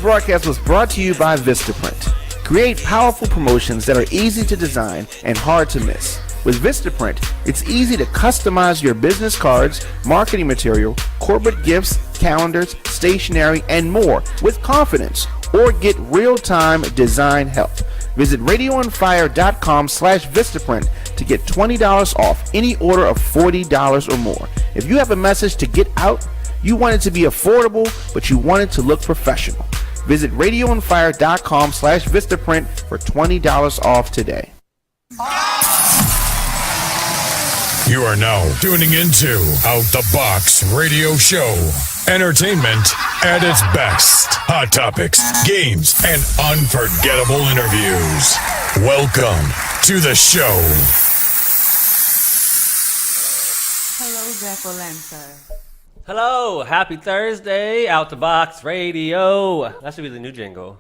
broadcast was brought to you by Vistaprint. Create powerful promotions that are easy to design and hard to miss. With Vistaprint, it's easy to customize your business cards, marketing material, corporate gifts, calendars, stationery, and more with confidence, or get real-time design help. Visit radioonfire.com/Vistaprint to get $20 off any order of $40 or more. If you have a message to get out, you want it to be affordable, but you want it to look professional. Visit radioonfire.com/Vistaprint for $20 off today. You are now tuning into Out the Box Radio Show. Entertainment at its best. Hot topics, games, and unforgettable interviews. Welcome to the show. Hello, Jacqueline. Hello, happy Thursday, Out the Box Radio. That should be the new jingle.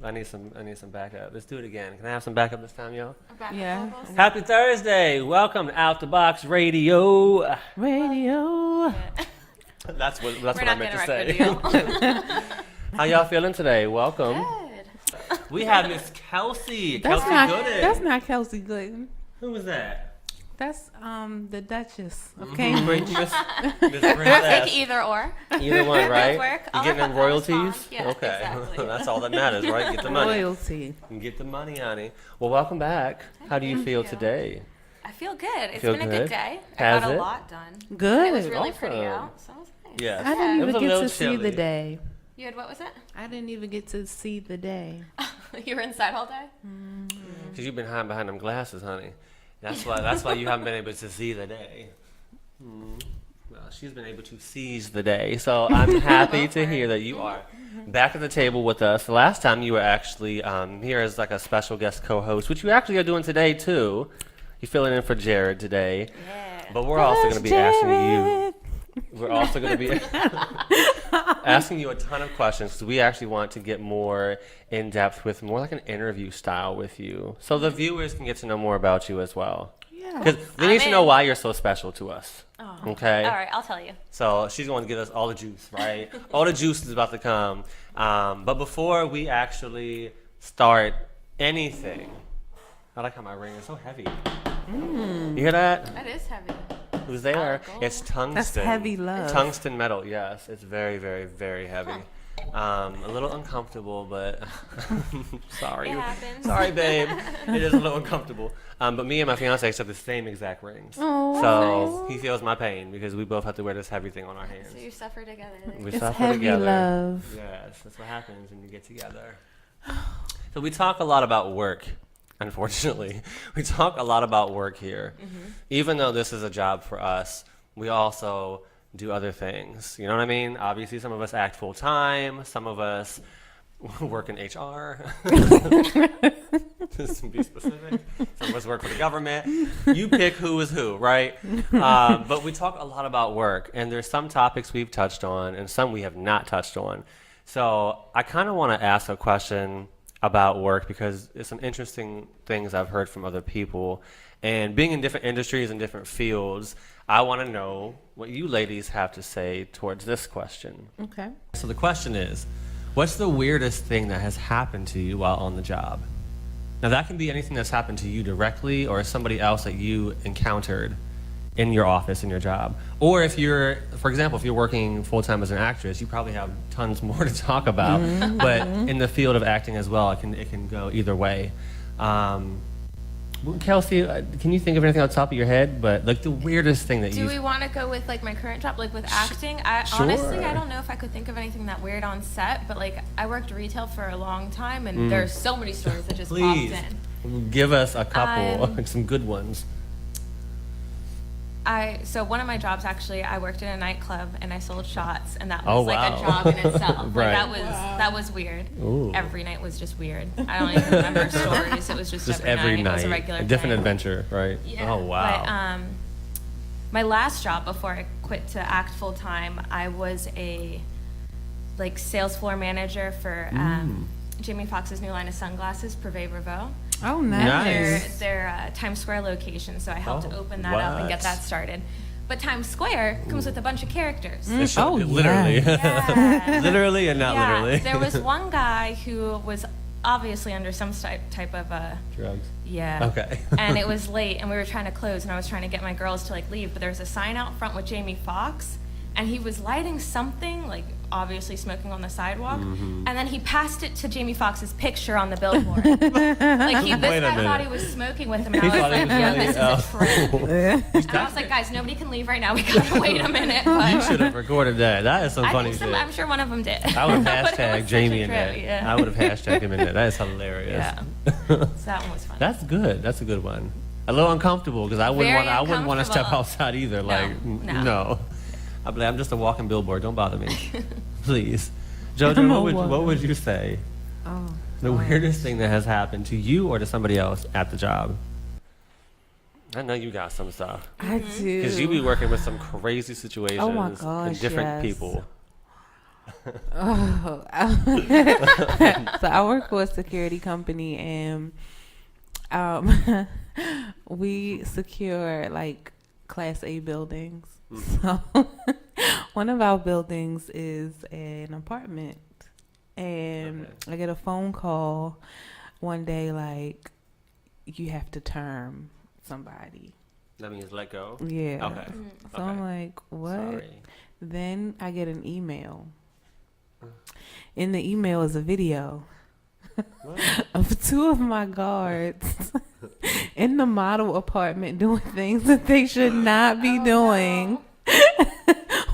I need some backup. Let's do it again. Can I have some backup this time, yo? Yeah. Happy Thursday. Welcome to Out the Box Radio. Radio. That's what I meant to say. How y'all feeling today? Welcome. Good. We have Miss Kelsey Gooden. That's not Kelsey Gooden. Who was that? That's the Duchess of Cambridge. Miss Take Princess. either or. Either one, right? Work. You getting them royalties? Yeah, okay. exactly. That's all that matters, right? Get the money. Royalty. And get the money, honey. Well, welcome back. How do you feel today? I feel good. It's Feel been a good? good day. Has I got it? a lot done. Good. It was really pretty Awesome. out, so it was nice. Yes. I didn't It was even a get little to see chilly. the day. You had, what was it? I didn't even get to see the day. You were inside all day? Because you've been hiding behind them glasses, honey. That's why you haven't been able to see the day. Well, she's been able to seize the day. So I'm happy to hear that you are back at the table with us. The last time you were actually here as like a special guest co-host, which you actually are doing today too. You're filling in for Jared today. Yeah. But we're also going to be asking you. We're also going to be asking you a ton of questions because we actually want to get more in depth with more like an interview style with you, so the viewers can get to know more about you as well. Yeah. Because we need to know why you're so special to us. Oh. Okay. All right, I'll tell you. So she's going to give us all the juice, right? All the juice is about to come. But before we actually start anything, I like how my ring is so heavy. You hear that? It is heavy. Who's there? gold. It's tungsten. That's heavy love. Tungsten metal, yes. It's very, very, very heavy. A little uncomfortable, but sorry. It happens. Sorry, babe. It is a little uncomfortable. But me and my fiance have the same exact rings. Oh, So he feels my pain because we both have to wear this heavy thing on our hands. So you suffer together. We It's suffer heavy together. love. Yes, that's what happens when you get together. So we talk a lot about work. Unfortunately, we talk a lot about work here. Even though this is a job for us, we also do other things. You know what I mean? Obviously, some of us act full time. Some of us work in HR. Just to be specific. Some of us work for the government. You pick who is who, right? But we talk a lot about work, and there's some topics we've touched on and some we have not touched on. So I kind of want to ask a question about work because it's some interesting things I've heard from other people. And being in different industries and different fields, I want to know what you ladies have to say towards this question. Okay. So the question is, what's the weirdest thing that has happened to you while on the job? Now that can be anything that's happened to you directly or somebody else that you encountered in your office, in your job. Or if you're, for example, if you're working full-time as an actress, you probably have tons more to talk about. But in the field of acting as well, it can go either way. Kelsey, can you think of anything on top of your head? But like the weirdest thing that Do we want to go with like my current job, like with acting? Honestly, I don't know if I could think of anything that weird on set, but like I worked retail for a long time, and there's so many stories that just Please popped in. give us a couple, some good ones. So one of my jobs actually, I worked in a nightclub and I sold shots, and that was Oh, like wow. a job in itself. Right. Like that was weird. Ooh. Every night was just weird. I don't even remember stories. It was just every night, It was a regular different thing. adventure, right? Yeah. Oh wow. But my last job before I quit to act full time, I was a like sales floor manager for Jamie Foxx's new line of sunglasses, Privé Revaux. Oh, Nice. nice. Their Times Square location, so I helped open that up and get what? that started. But Times Square comes with a bunch of characters. It should Oh, be, yeah. literally. Yeah. Literally and not literally. There was one guy who was obviously under some type of Drugs. yeah. Okay. And it was late, and we were trying to close, and I was trying to get my girls to like leave, but there was a sign out front with Jamie Foxx, and he was lighting something, like obviously smoking on the sidewalk, and then he passed it to Jamie Foxx's picture on the billboard. Like this Wait a guy thought minute. he was smoking with him, and I was thought he like, was yo, really- this is a trend. And I was like, guys, nobody can leave right now. We gotta wait a minute. You But should have recorded that. That is some I funny think shit. I'm sure one of them did. I would have But it was hashtag such Jamie a in trip, that. yeah. I would have hashtagged him in that. That is hilarious. Yeah. So that one was fun. That's good. That's a good one. A little uncomfortable because I wouldn't Very want. I wouldn't want to step uncomfortable. outside either. Like no. no. I'd be like, I'm just a walking billboard. Don't bother me, please. Jojo, I'm what would you say? Oh, The weirdest thing that has happened to you or to somebody else at the job? I know you got some stuff I do. because you be working with some crazy situations Oh my and gosh, different yes. people. Oh. So I work for a security company, and we secure like Class A buildings. So one of our buildings is an apartment, and I get a phone call one day like, you have to term somebody. That means let go. Yeah. Okay. So I'm like, what? Sorry. Then I get an email. In the email is a video of two of my guards in the model apartment doing things that they should not be doing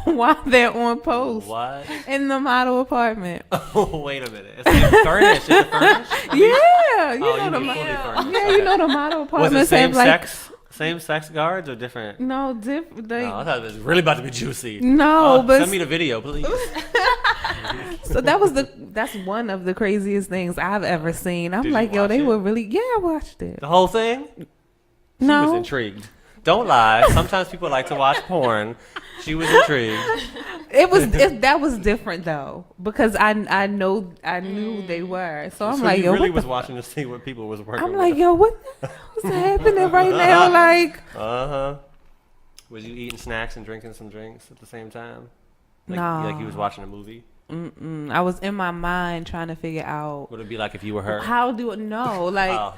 while they're on post What? in the model apartment. Oh, wait a minute. Is it furnished? Is it furnished? Yeah, you Oh, know you the mean fully furnished. yeah, you know the model Was apartments it same have like sex? Same sex guards or different? no different. Oh, I thought it was really about to be juicy. No, but send me the video, please. so that's one of the craziest things I've ever seen. I'm Did you like, yo, watch they it? were really I watched it. The whole thing? She was No, intrigued. Don't lie. Sometimes people like to watch porn. She was intrigued. that was different though, because I knew they were. So I'm So like, you yo, really what was the watching to see what people was working I'm with. like, yo, what the hell's happening right now? Like, Uh-huh. Was you eating snacks and drinking some drinks at the same time? Like, No. Like you was watching a movie? I was in my mind trying to figure out Would it be like if you were her? how do it. No, like. Oh.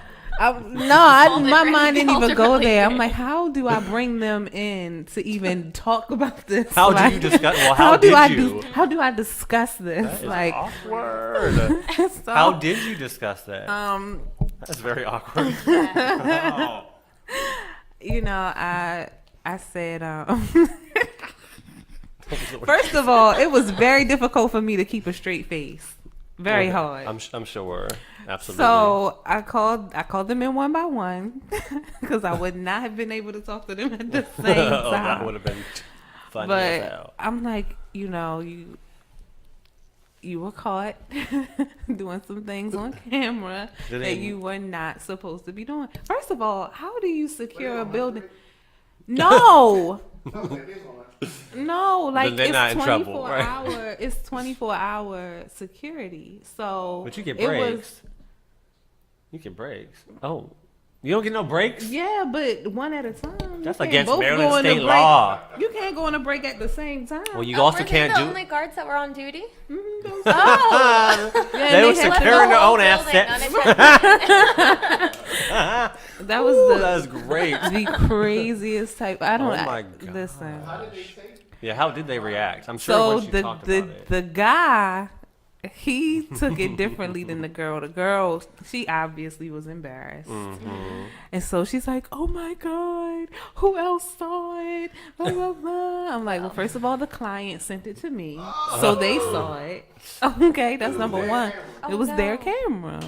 My mind didn't even go Ultimately. there. I'm like, how do I bring them in to even talk about this? How do Like, you discuss? Well, how do did I you? how do I discuss this? That is Like, awkward. so, How did you discuss that? That's very awkward. Oh. you know, I said, first of all, it was very difficult for me to keep a straight face. Very Okay. hard. I'm sure. Absolutely. So I called them in one by one because I would not have been able to talk to them at the same Oh, that time. would have been funny as But hell. I'm like, you know, you were caught doing some things on camera Did that they- you were not supposed to be doing. First of all, how do you secure a building? No. No, like they're it's not in 24 trouble, right? hour. It's 24-hour security. So, But you get it breaks. was- You get breaks. Oh, you don't get no breaks? yeah, but one at a time. That's You can't against both Maryland go on a state break. law. You can't go on a break at the same time. Well, you Oh, also were they can't the do. only guards that were on duty? Oh, Oh, They were had to securing their go. own building assets. unattended. That was Ooh, the that's great. the craziest type. I don't. Oh my I, God. listen. Yeah, how did they react? I'm sure So once you talked about it. the guy, he took it differently than the girl. The girl, she obviously was embarrassed, Mm-hmm. and so she's like, "Oh my God, who else saw it?" Blah, blah, blah. I'm like, well, first of all, the client sent it to me, so they saw it. Okay, that's number one. It was their camera.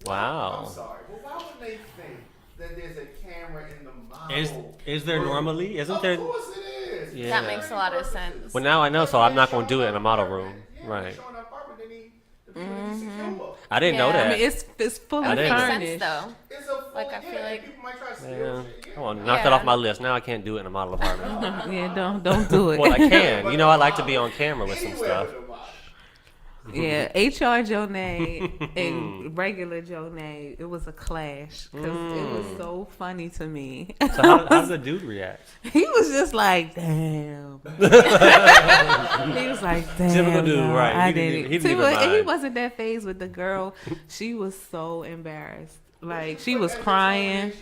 Wow. I'm sorry, but why would they think that there's a camera in the model? Is there normally? Isn't there? Of course it is. Yeah. That makes a lot of sense. Well, now I know, so I'm not going to do it in a model room. Yeah, Right. showing the apartment, they need the people to be secure. I didn't know Yeah. that. I mean, it's fully I That didn't. makes furnished. sense though. It's a full, Like, I feel yeah, like- people might try to steal Yeah. shit. Come on, knock that Yeah. off my list. Now I can't do it in a model apartment. Yeah, don't do it. Well, I can. You know, I like to be on camera with some Anywhere stuff. with a model. Yeah, HR Jonee and regular Jonee, it was a clash because it was so funny to me. So how did the dude react? He was just like, damn. He was like, damn. Typical dude, y'all, right. I He did didn't it. even And he mind. wasn't that phased with the girl. She was so embarrassed. Like, she was crying.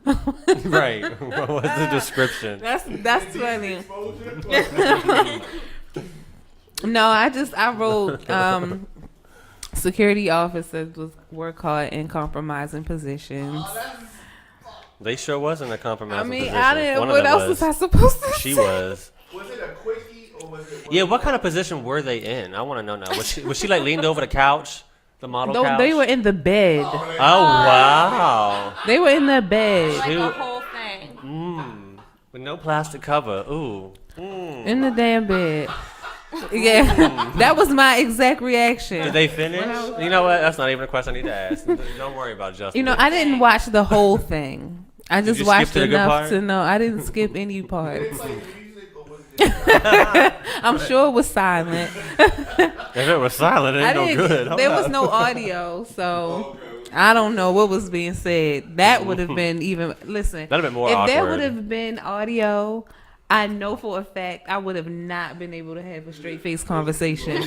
Right. What was the description? That's funny. No, I wrote security officers were caught in compromising positions. They sure wasn't a I compromising mean, position. I didn't. One of What them else was I supposed to She say? was. Was it a quickie or was it? Yeah, what kind of position were they in? I want to know now. Was she like leaned over the couch? The model couch? They were in the bed. Oh, wow. They were in the bed. Like Shoot. the whole thing. With no plastic cover. Ooh. In the damn bed. Yeah, that was my exact reaction. Did they finish? You know what? That's not even a question I need to ask. Don't worry about Justin. You know, I didn't watch the whole thing. I just you skip watched to the good enough part? to know. I didn't skip any parts. Play music or was it? I'm sure it was silent. If it was silent, it I ain't no didn't. good. Hold There up. was no audio, so I don't know what was being said. That would have been even. Listen, That'd have been more if there awkward. would have been audio, I know for a fact I would have not been able to have a straight face conversation.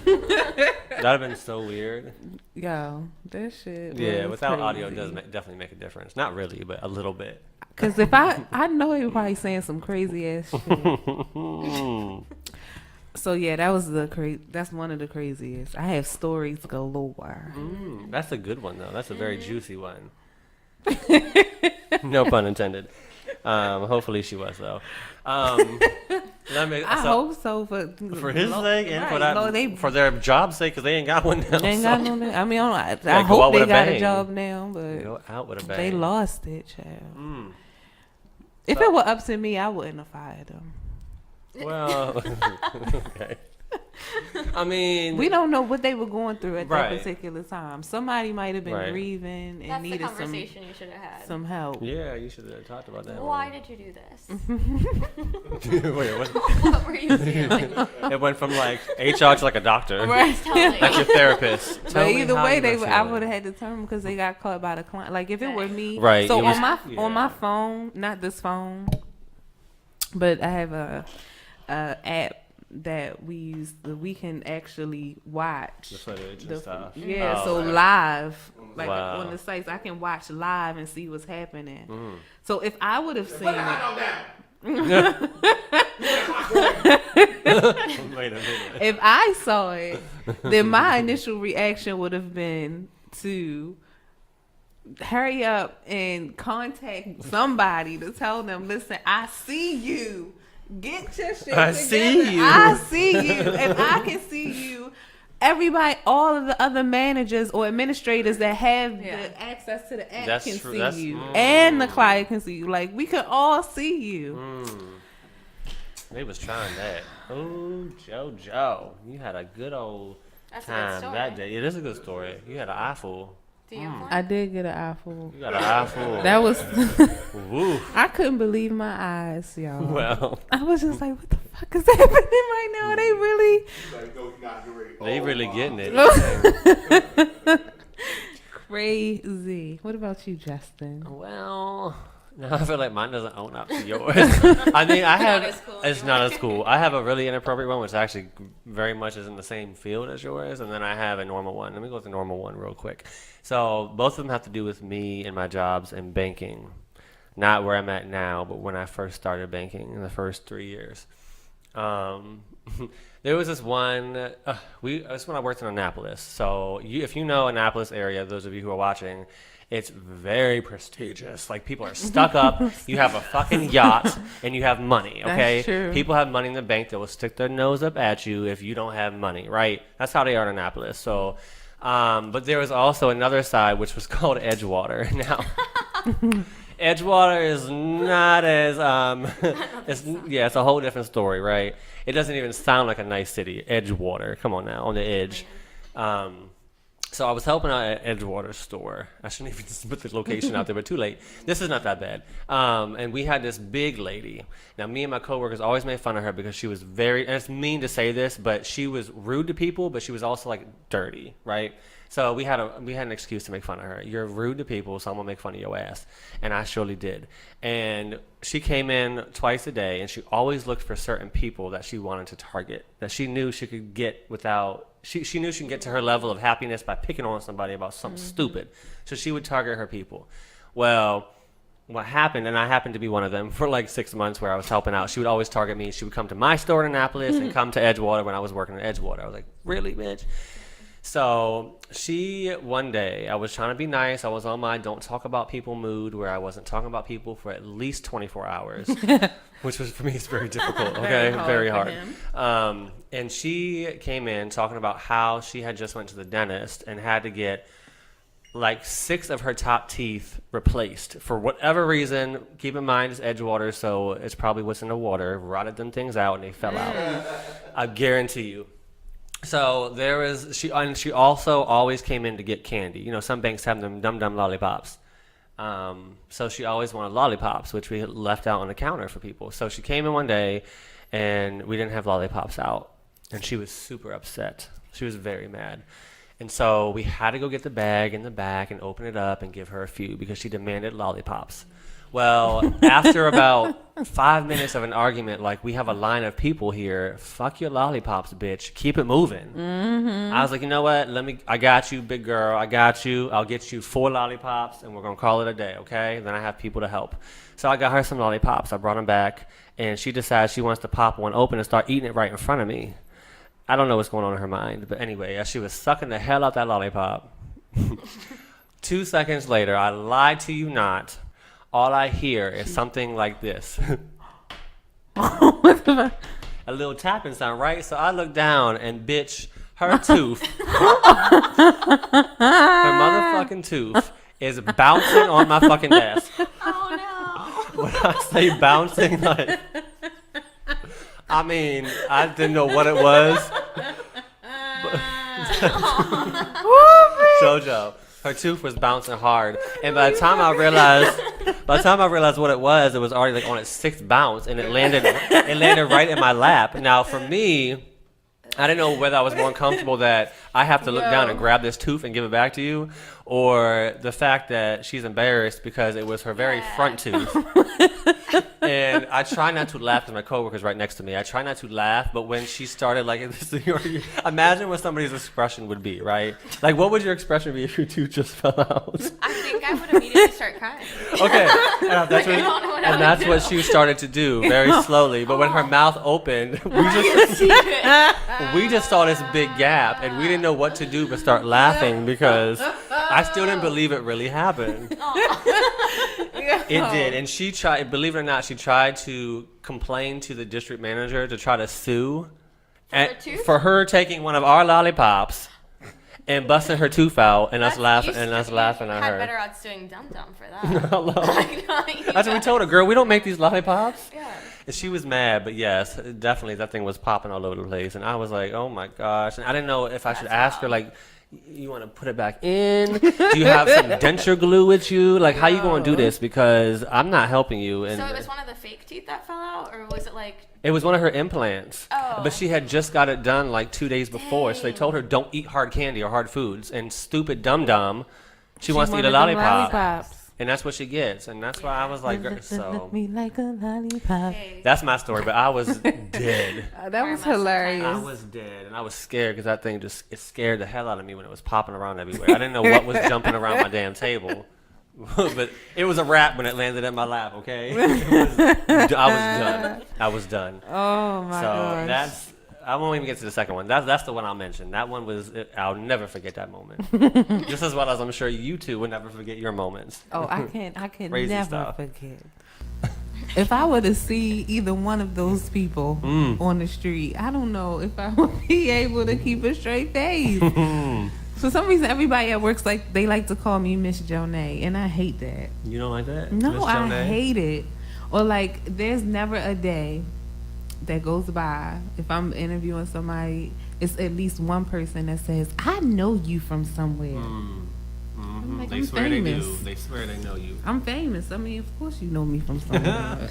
That'd have been so weird. Yo, that shit. Yeah, was without audio, it crazy. does definitely make a difference. Not really, but a little bit. Cause if I know he was probably saying some crazy ass shit. So yeah, that was that's one of the craziest. I have stories galore. That's a good one, though. That's a very juicy one. No pun intended. Hopefully she was, though. I hope so For his sake and for right, that, for their job's sake, because they ain't got one now. they ain't got no. I mean, I go out hope with they a got bang. a job now, but Go out with a bang. they lost it, child. If it were up to me, I wouldn't have fired them. Well, okay. I mean, We don't know what they were going through at Right. that particular time. Somebody might have been Right. grieving and That's the needed conversation you should have had. some help. yeah, you should have talked about that. Why did you do this? Wait, what? What were you doing? It went from like HR to like a doctor, Right. Tell me. like your therapist. Tell But me either how way, you were I feeling. would have had to turn them because they got caught by the client. Like if it were me, Right, So it was- on my phone, not this phone, but I have a app that we use. We can actually watch. The footage and stuff. Yeah, Oh, so okay. live, like Wow. on the sites, I can watch live and see what's happening. So if I would have seen it, Wait a minute. if I saw it, then my initial reaction would have been to hurry up and contact somebody to tell them, listen, I see you. Get your shit I together. see you. I see you. If I can see you, everybody, all of the other managers or administrators that have the access to the app That's can true. see That's- you. And the client can see you. Like, we could all see you. They was trying that. Oh, JoJo, you had a good old That's a good time story. that day. It is a good story. You had an eyeful. Do you have one? I did get an eyeful. You got an eyeful. That was, Woo. I couldn't believe my eyes, y'all. Well, I was just like, what the fuck is happening right now? Are they really? they really getting it. Crazy. What about you, Justin? Well, now I feel like mine doesn't own up to yours. I mean, I have. as cool It's not as cool. I have a really inappropriate one, which actually very much is in the same field as yours, and then I have a normal one. Let me go with the normal one real quick. So both of them have to do with me and my jobs in banking, not where I'm at now, but when I first started banking in the first 3 years. There was this one. This when I worked in Annapolis. So if you know Annapolis area, those of you who are watching. It's very prestigious. Like, people are stuck up. You have a fucking yacht, and you have money, okay? That's true. People have money in the bank that will stick their nose up at you if you don't have money, right? That's how they are in Annapolis. So, but there was also another side, which was called Edgewater. Now, Edgewater is not as, it's a whole different story, right? It doesn't even sound like a nice city. Edgewater. Come on now, on the edge. So I was helping out at Edgewater's store. I shouldn't even just put the location out there, but too late. This is not that bad. And we had this big lady. Now, me and my coworkers always made fun of her because she was very, and it's mean to say this, but she was rude to people, but she was also like dirty, right? So we had an excuse to make fun of her. You're rude to people, so I'm gonna make fun of your ass. And I surely did. And she came in twice a day, and she always looked for certain people that she wanted to target, that she knew she could get without, she knew she could get to her level of happiness by picking on somebody about something stupid. So she would target her people. Well, what happened, and I happened to be one of them for like 6 months where I was helping out, she would always target me. She would come to my store in Annapolis and come to Edgewater when I was working at Edgewater. I was like, really, bitch? So one day, I was trying to be nice. I was on my don't talk about people mood where I wasn't talking about people for at least 24 hours, which was, for me, it's very difficult, okay? Very hard. And she came in talking about how she had just went to the dentist and had to get like 6 of her top teeth replaced for whatever reason. Keep in mind, it's Edgewater, so it's probably what's in the water. Rotted them things out and they fell out. I guarantee you. So she also always came in to get candy. You know, some banks have them dum-dum lollipops. So she always wanted lollipops, which we had left out on the counter for people. So she came in one day, and we didn't have lollipops out. And she was super upset. She was very mad. And so we had to go get the bag in the back and open it up and give her a few because she demanded lollipops. Well, after about 5 minutes of an argument, like, we have a line of people here. Fuck your lollipops, bitch. Keep it moving. I was like, you know what? I got you, big girl. I got you. I'll get you 4 lollipops, and we're going to call it a day, okay? Then I have people to help. So I got her some lollipops. I brought them back, and she decides she wants to pop one open and start eating it right in front of me. I don't know what's going on in her mind. But anyway, as she was sucking the hell out that lollipop, 2 seconds later, I lied to you not, all I hear is something like this. A little tapping sound, right? So I look down, and bitch, her tooth, her motherfucking tooth is bouncing on my fucking desk. Oh no. When I say bouncing, like, I mean, I didn't know what it was. JoJo, her tooth was bouncing hard, and by the time I realized what it was already like on its 6th bounce, and it landed right in my lap. Now, for me, I didn't know whether I was more uncomfortable that I have to look down and grab this tooth and give it back to you, or the fact that she's embarrassed because it was her very front tooth. And I try not to laugh because my coworker's right next to me. I try not to laugh, but when she started like this, imagine what somebody's expression would be, right? Like, what would your expression be if your tooth just fell out? I think I would immediately start crying. Okay, and that's what she started to do very slowly. But when her mouth opened, we just saw this big gap, and we didn't know what to do but start laughing because I still didn't believe it really happened. It did, and she tried. Believe it or not, she tried to complain to the district manager to try to sue for her taking one of our lollipops and busting her tooth out, and us laughing at her. Had better odds doing Dum Dum for that. That's what we told her, girl. We don't make these lollipops. Yeah. And she was mad, but yes, definitely that thing was popping all over the place, and I was like, oh my gosh, and I didn't know if I should ask her, like, you want to put it back in? Do you have some denture glue with you? Like, how you going to do this? Because I'm not helping you. And so it was one of the fake teeth that fell out, or was it like? It was one of her implants. Oh. But she had just got it done like 2 days before. So they told her, don't eat hard candy or hard foods. And stupid dum-dum, she wants to eat a lollipop. And that's what she gets. And that's why I was like, so. Look me like a lollipop. That's my story, but I was dead. That was hilarious. I was dead, and I was scared because that thing it scared the hell out of me when it was popping around everywhere. I didn't know what was jumping around my damn table. But it was a wrap when it landed in my lap, okay? I was done. Oh, my gosh. So I won't even get to the second one. That's the one I'll mention. That one I'll never forget that moment. Just as well as I'm sure you two will never forget your moments. Oh, I can Crazy never stuff. forget. If I were to see either one of those people on the street, I don't know if I would be able to keep a straight face. For some reason, everybody at work they like to call me Miss Jonee, and I hate that. You don't like that? No, I hate it. Or like, there's never a day that goes by if I'm interviewing somebody it's at least one person that says, I know you from somewhere. I'm like, They I'm swear famous. they do. They swear they know you. I'm famous. I mean, of course you know me from somewhere.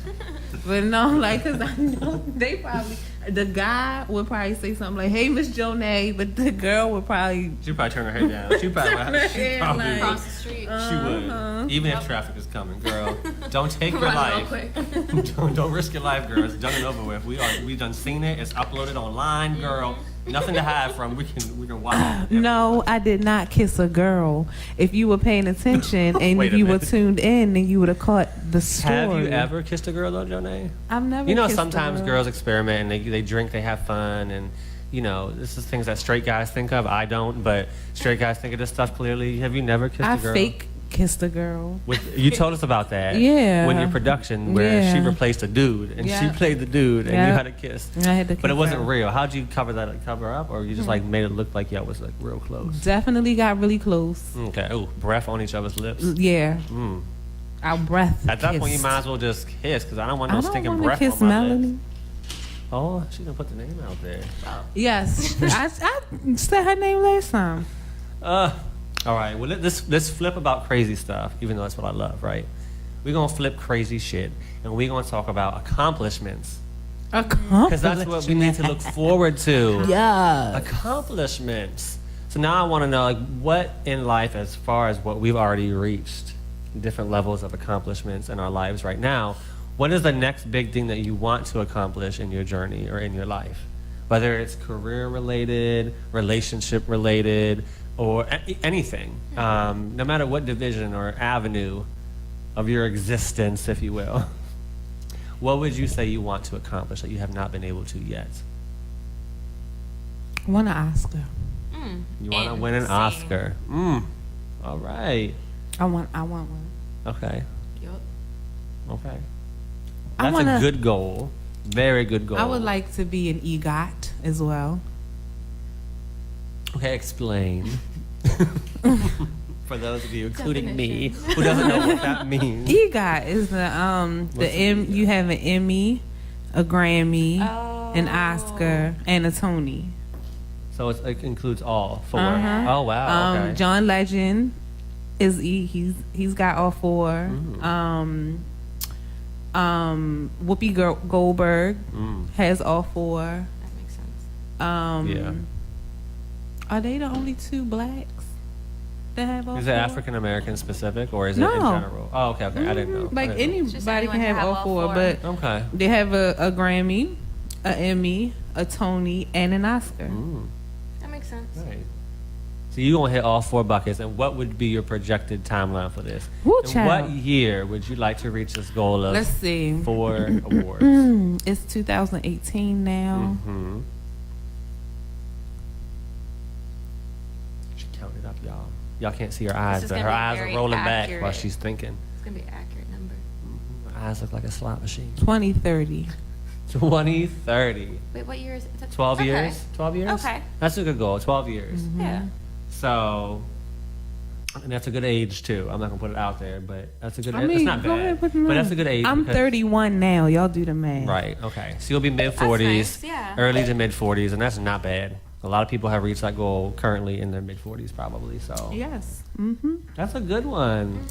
But no, like, because I know they probably, the guy would probably say something like, hey, Miss Jonee, but the girl would probably, She'd probably turn her head down. She probably, head like- Across the street. she would. Even if traffic is coming, girl. Don't take your Run life. real quick. don't risk your life, girl. It's done and over with. We done seen it. It's uploaded online, girl. Nothing to hide from. We can watch it. no, I did not kiss a girl. If you were paying attention and Wait if a you were minute. tuned in, then you would have caught the story. Have you ever kissed a girl though, Jonee? I've never You know, kissed a sometimes girl. girls experiment and they drink, they have fun, and you know, this is things that straight guys think of. I don't, but straight guys think of this stuff clearly. Have you never kissed I a girl? fake kissed a girl. You told us about that. Yeah. When your production, where she Yeah. replaced a dude, and she Yeah. played the dude, and you Yeah. had a kiss. I had to But it kiss wasn't her. real. How'd you cover up, or you just like made it look like y'all was like real close? Definitely got really close. Okay. Oh, breath on each other's lips. Yeah. Mm. Our breath. At that point, you kissed. might as well just kiss, because I don't want I no don't stinking want breath to kiss on my Melanie. lips. Oh, she done put the name out there. Wow. Yes, I said her name last time. All right. Well, let's flip about crazy stuff, even though that's what I love, right? We're gonna flip crazy shit, and we're gonna talk about accomplishments, because that's what we need to look forward to. Yeah. Accomplishments. So now I want to know, like, what in life, as far as what we've already reached, different levels of accomplishments in our lives right now. What is the next big thing that you want to accomplish in your journey or in your life? Whether it's career related, relationship related, or anything. No matter what division or avenue of your existence, if you will. What would you say you want to accomplish that you have not been able to yet? I want an Oscar. You want to win an Insane. Oscar. All right. I want one. Okay. Yup. Okay. I That's wanna- a good goal. Very good goal. I would like to be an EGOT as well. Okay, explain. For those of you, including me, who doesn't know what that means. EGOT is the you have an Emmy, a Grammy, an Oscar, and a Tony. So it includes all 4. Uh-huh. Oh wow. Okay. John Legend is he's got all 4. Whoopi Goldberg has all 4. That makes sense. Yeah. Are they the only 2 blacks that have all Is 4? it African American specific, or is it in No. general? Oh, okay. I didn't know. Like I didn't know. Just anybody anyone can have all 4, but Okay. they have a Grammy, a Emmy, a Tony, and an Oscar. That makes sense. Right. So you gonna hit all 4 buckets, and what would be your projected timeline for this? Woo, In child. what year would you like to reach this goal of Let's see. 4 awards? It's 2018 now. Mm-hmm. She counted up, y'all. Y'all can't see her eyes, is but gonna her be eyes are very rolling back while accurate. she's thinking. It's gonna be an accurate number. Her eyes look like a slot machine. 2030. 2030. Wait, what year is it? 12 Okay. years? 12 years? Okay. That's a good goal, 12 years. Yeah. So, and that's a good age too. I'm not gonna put it out there, but that's a good. I it's mean, not go ahead, bad, put them but on. that's a good age. I'm because- 31 now. Y'all do the math. Right. Okay. So you'll be mid 40s, nice, yeah. early to mid 40s, and that's not bad. A lot of people have reached that goal currently in their mid 40s, probably. So Yes. that's a good one.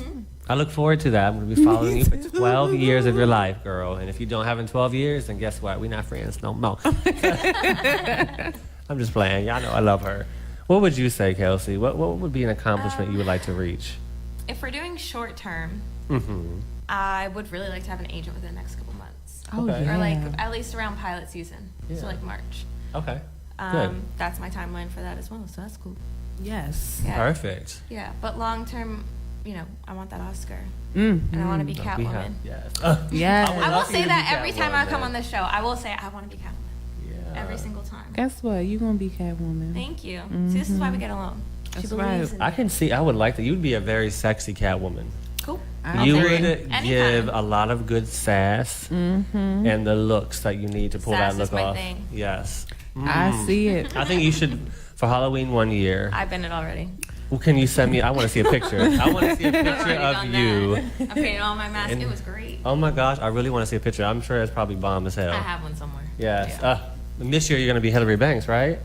I look forward to that. I'm gonna be following you for 12 years of your life, girl. And if you don't have in 12 years, then guess what? We're not friends no more. I'm just playing. Y'all know I love her. What would you say, Kelsey? What would be an accomplishment you would like to reach? If we're doing short term, Mm-hmm. I would really like to have an agent within the next couple months. Oh, Okay. yeah. Or like at least around pilot season. Yeah. So like March. Okay. Good. That's my timeline for that as well. So that's cool. Yes. Yeah. Perfect. Yeah. But long term, I want that Oscar. Mm. And I want to be We Catwoman. have- yes. Yes. I will love for you say to that be every time I come Catwoman. on this show. I will say I want to be Catwoman. Yeah. Every single time. Guess what? You gonna be Catwoman. Thank you. See, this is why we get along. She That's believes right. in I me. can see. I would like that. You'd be a very sexy Catwoman. Cool. You agree. would Anytime. give a lot of good sass and the looks that you need to pull Sass that is look my off. thing. Yes. I see it. I think you should, for Halloween one year. I've been it already. Well, can you send me? I want to see a picture. I want to see a I've picture already of done you. that. I painted all my masks. And- It was great. Oh my gosh, I really want to see a picture. I'm sure it's probably bomb as hell. I have one somewhere. Yes. Yeah. This year you're going to be Hillary Banks, right?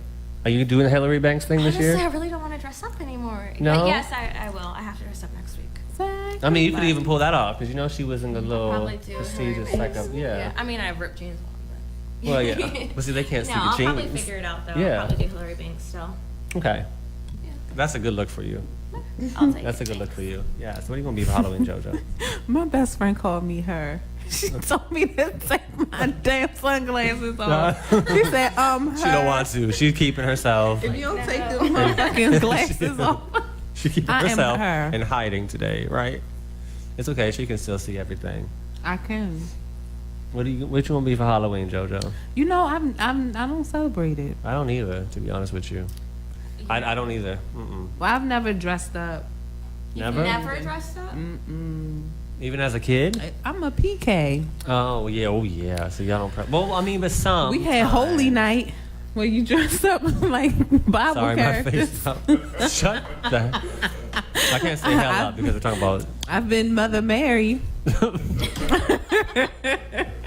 Are you doing the Hillary Banks thing this Honestly, year? I really don't want to dress up anymore. No? But yes, I will. I have to dress up next week. I mean, you could even pull that off because you know she was in the I'll little probably do prestigious Hillary like Banks. yeah. I mean, I have ripped jeans on. But Well, yeah. But see, they can't see no, the I'll jeans. probably figure it out though. Yeah. I'll probably do Hillary Banks still. Okay. Yeah. That's a good look for you. I'll take That's it. a good look for you. Yeah. So what are you gonna be for Halloween, JoJo? My best friend called me her. She told me to take my damn sunglasses off. She said, She don't want to. She's keeping herself. if you don't take the motherfucking glasses off. She's keeping I am herself her. in hiding today, right? It's okay. She can still see everything. I can. What you gonna be for Halloween, JoJo? You know, I don't celebrate it. I don't either, to be honest with you. I don't either. Mm-mm. Well, I've never dressed up. Never? Never dressed up? Even as a kid? I'm a PK. Oh yeah. So y'all don't. Well, I mean, but some. We had Holy Night where you dressed up like Bible Sorry, my characters. face up. Shut the. I can't say hell up because we're talking about. I've been Mother Mary.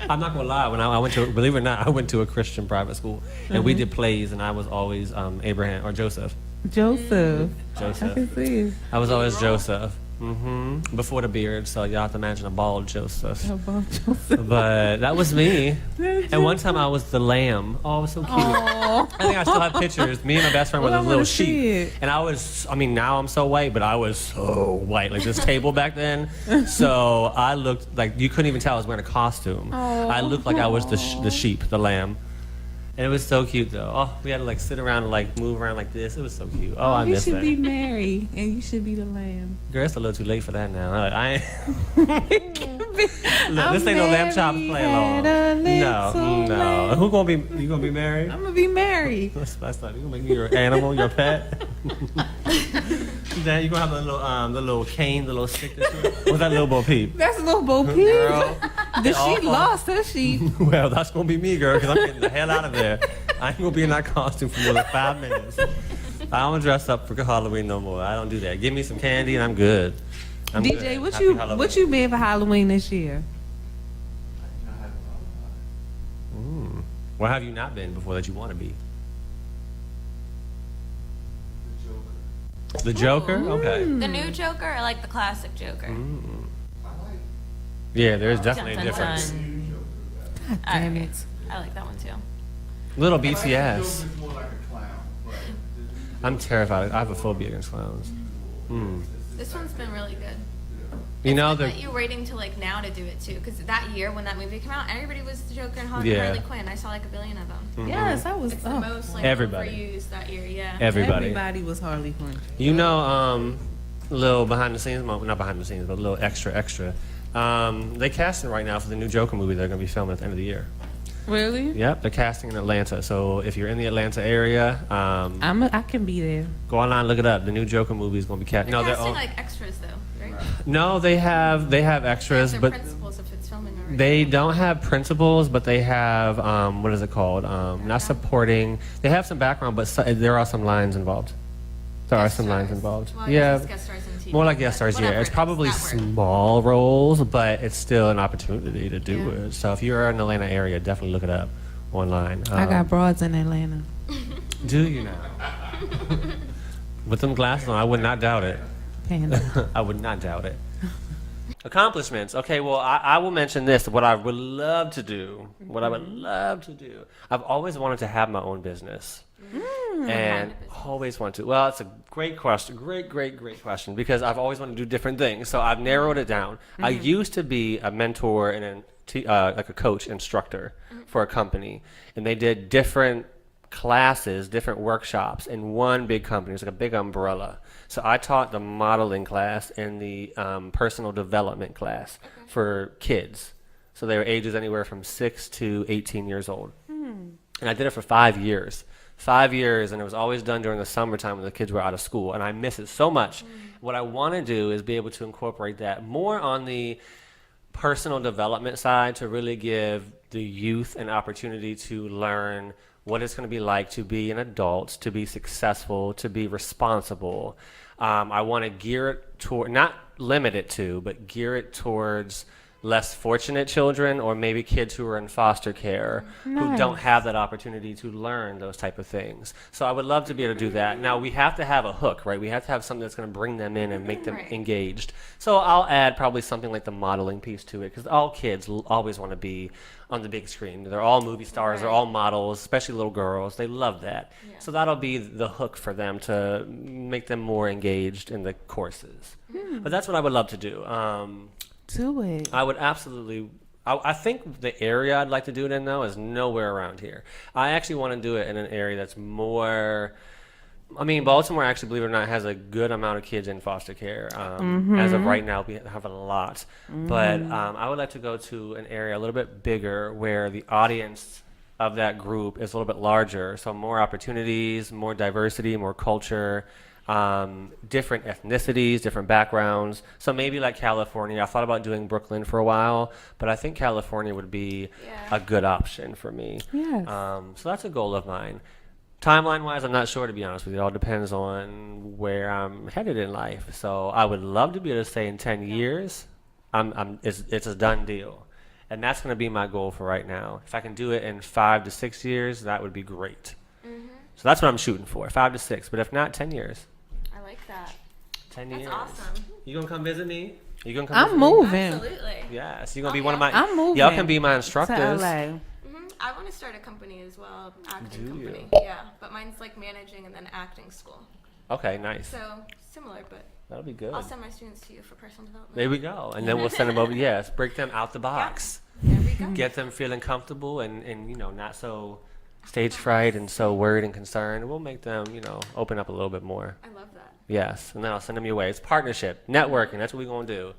I'm not gonna lie. When I went to, believe it or not, I went to a Christian private school, and we did plays, and I was always Abraham or Joseph. Joseph. I Joseph. can see. I was always Joseph. Before the beard, so you have to imagine a bald Joseph. About Joseph. But that was me. And one time I was the lamb. Oh, it was so cute. I think I still have pictures. Me and my best friend were Well, this I little wanna see sheep. it. And I mean, now I'm so white, but I was so white. Like this table back then. So I looked like, you couldn't even tell I was wearing a costume. I looked like I was the sheep, the lamb. And it was so cute though. Oh, we had to like sit around and like move around like this. It was so cute. Oh, I You miss should that. be Mary and you should be the lamb. Girl, it's a little too late for that now. I ain't. Look, this ain't no lamb chops play along. No. Who gonna be? You gonna be married? I'm gonna be Mary. That's not. You gonna make me your animal, your pet? Then you gonna have the little cane, the little stick. What's that little Bo Peep? That's little Bo Peep. Girl. The sheep lost her sheep. Well, that's gonna be me, girl, because I'm getting the hell out of there. I ain't gonna be in that costume for more than 5 minutes. I don't dress up for Halloween no more. I don't do that. Give me some candy and I'm good. I'm DJ, good. what Happy you Halloween. what you been for Halloween this year? Where have you not been before that you want to be? The Joker? Okay. The new Joker or like the classic Joker? Yeah, there's definitely a Dun, dun, difference. dun. God damn it. I like that one too. Little BTS. I'm terrified. I have a phobia against clowns. This one's been really good. You know, That you're waiting till like now to do it too, because that year when that movie came out, everybody was the Joker and Harley Yeah. Quinn. I saw like a billion of them. Yes, I was. It's the most like Everybody. overused that year. Yeah. Everybody was Harley Quinn. You know, little behind the scenes moment, not behind the scenes, but a little extra. They casting right now for the new Joker movie they're going to be filming at the end of the year. Really? Yep, they're casting in Atlanta. So if you're in the Atlanta area, I can be there. go online, look it up. The new Joker movie is going to be cast. They're No, casting like extras though, right? no, they have extras, They're but principals if it's filming already. they don't have principals, but they have what is it called? Not supporting. They have some background, but there are some lines involved. There are Guest some lines stars. involved. Well, I Yeah, guess it's guest stars in TV, more like but guest stars. Yeah, whatever it's it is, probably that works. small roles, but it's still an opportunity to do Yeah. it. So if you're in the Atlanta area, definitely look it up online. I got broads in Atlanta. Do you now? With them glasses on, I would not doubt it. Panda. I would not doubt it. Accomplishments. Okay, well, I will mention this. What I would love to do. What I would love to do. I've always wanted to have my own business. And always want to. Well, it's a great question. Great question. Because I've always wanted to do different things. So I've narrowed it down. I used to be a mentor and like a coach instructor for a company. And they did different classes, different workshops in one big company. It was like a big umbrella. So I taught the modeling class and the personal development class for kids. So they were ages anywhere from 6 to 18 years old. And I did it for 5 years. 5 years, and it was always done during the summertime when the kids were out of school. And I miss it so much. What I want to do is be able to incorporate that more on the personal development side to really give the youth an opportunity to learn what it's going to be like to be an adult, to be successful, to be responsible. I want to gear it toward, not limit it to, but gear it towards less fortunate children, or maybe kids who are in foster care who don't have that opportunity to learn those type of things. So I would love to be able to do that. Now we have to have a hook, right? We have to have something that's going to bring them in and make them engaged. So I'll add probably something like the modeling piece to it, because all kids always want to be on the big screen. They're all movie stars, they're all models, especially little girls. They love that. Yeah. So that'll be the hook for them to make them more engaged in the courses. But that's what I would love to do. Do it. I would absolutely. I think the area I'd like to do it in, though, is nowhere around here. I actually want to do it in an area that's more. I mean, Baltimore, actually, believe it or not, has a good amount of kids in foster care. As of right now, we have a lot. But I would like to go to an area a little bit bigger where the audience of that group is a little bit larger. So more opportunities, more diversity, more culture. Different ethnicities, different backgrounds. So maybe like California. I thought about doing Brooklyn for a while, but I think California would be a good option for me. Yes. So that's a goal of mine. Timeline-wise, I'm not sure, to be honest with you. It all depends on where I'm headed in life. So I would love to be able to say in 10 years, it's a done deal. And that's going to be my goal for right now. If I can do it in 5 to 6 years, that would be great. So that's what I'm shooting for, 5 to 6. But if not, 10 years. I like that. 10 years. That's awesome. You gonna come visit me? You gonna come? I'm moving. Absolutely. Yes, you're gonna be one of my. I'm moving. Y'all can be my To instructors. LA. I want to start a company as well, acting Do company. you? Yeah, but mine's like managing and then acting school. Okay, nice. So similar, but That'll be good. I'll send my students to you for personal development. There we go, and then we'll send them over. Yes, break them out the box. There we go. Get them feeling comfortable and not so stage fright and so worried and concerned. We'll make them open up a little bit more. I love that. Yes, and then I'll send them your way. It's partnership, networking. That's what we're gonna do.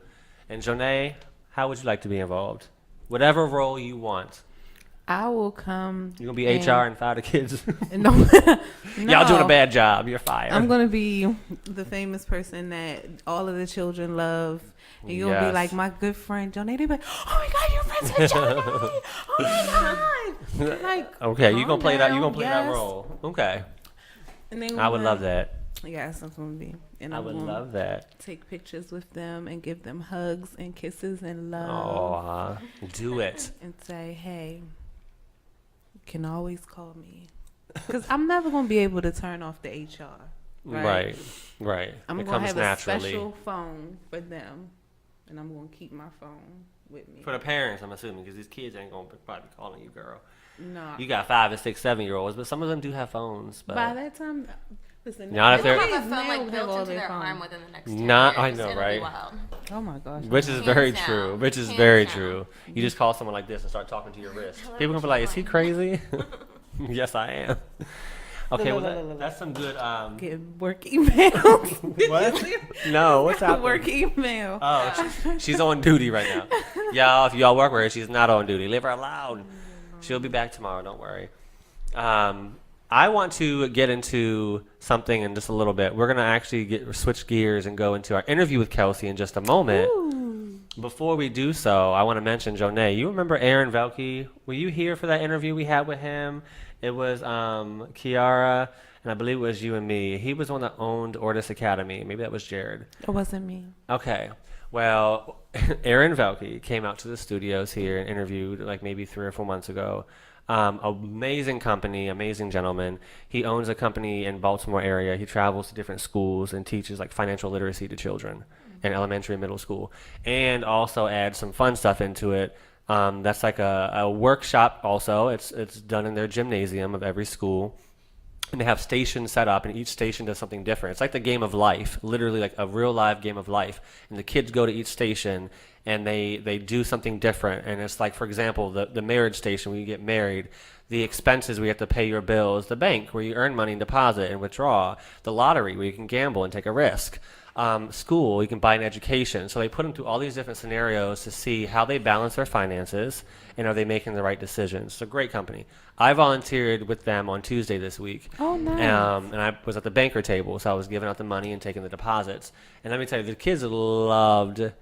And Jonee, how would you like to be involved? Whatever role you want. I will come. You're gonna be HR and fire the kids. No, Y'all doing a bad job. You're fired. I'm gonna be the famous person that all of the children love, and you'll be like my good friend Jonee. They be like, "Oh my God, you're friends with Jonee! Oh my God!" Like, okay, you gonna play that? You down, gonna play that yes. role? Okay, And then I would love that. Yes, that's gonna be. And I would love that. Take pictures with them and give them hugs and kisses and love. Oh, do it. And say, hey, you can always call me. Because I'm never going to be able to turn off the HR. Right. I'm It going to comes have naturally. a special phone for them. And I'm going to keep my phone with me. For the parents, I'm assuming, because these kids ain't gonna probably be calling you, girl. No. You got 5 and 6, 7-year-olds, but some of them do have phones. But By that time, listen. Not if They'll they're- have a phone now like have built all into their phones. arm within the next 10 Not- years. I know, It'll right? Be wild. Oh my gosh. which is Hands very down. true. Which is Hands very down. true. You just call someone like this and start talking to your wrist. People gonna be like, "Is he crazy?" Yes, I am. Okay, well that's some good. Get work emails. What? No, what's happening? Work email. Oh, she's on duty right now. Y'all, if y'all work with her, she's not on duty. Leave her alone. She'll be back tomorrow. Don't worry. I want to get into something in just a little bit. We're gonna actually switch gears and go into our interview with Kelsey in just a moment. Ooh. Before we do so, I want to mention Jonee. You remember Aaron Velke? Were you here for that interview we had with him? It was Kiara, and I believe it was you and me. He was the one that owned Ortis Academy. Maybe that was Jared. It wasn't me. Okay. Well, Aaron Velke came out to the studios here and interviewed like maybe 3 or 4 months ago. Amazing company, amazing gentleman. He owns a company in Baltimore area. He travels to different schools and teaches like financial literacy to children in elementary and middle school, and also adds some fun stuff into it. That's like a workshop also. It's done in their gymnasium of every school. And they have stations set up, and each station does something different. It's like the game of life, literally like a real live game of life. And the kids go to each station, and they do something different. And it's like, for example, the marriage station where you get married, the expenses where you have to pay your bills, the bank where you earn money and deposit and withdraw, the lottery where you can gamble and take a risk. School, you can buy an education. So they put them through all these different scenarios to see how they balance their finances and are they making the right decisions. It's a great company. I volunteered with them on Tuesday this week. Oh, nice. And I was at the banker table, so I was giving out the money and taking the deposits. And let me tell you, the kids loved.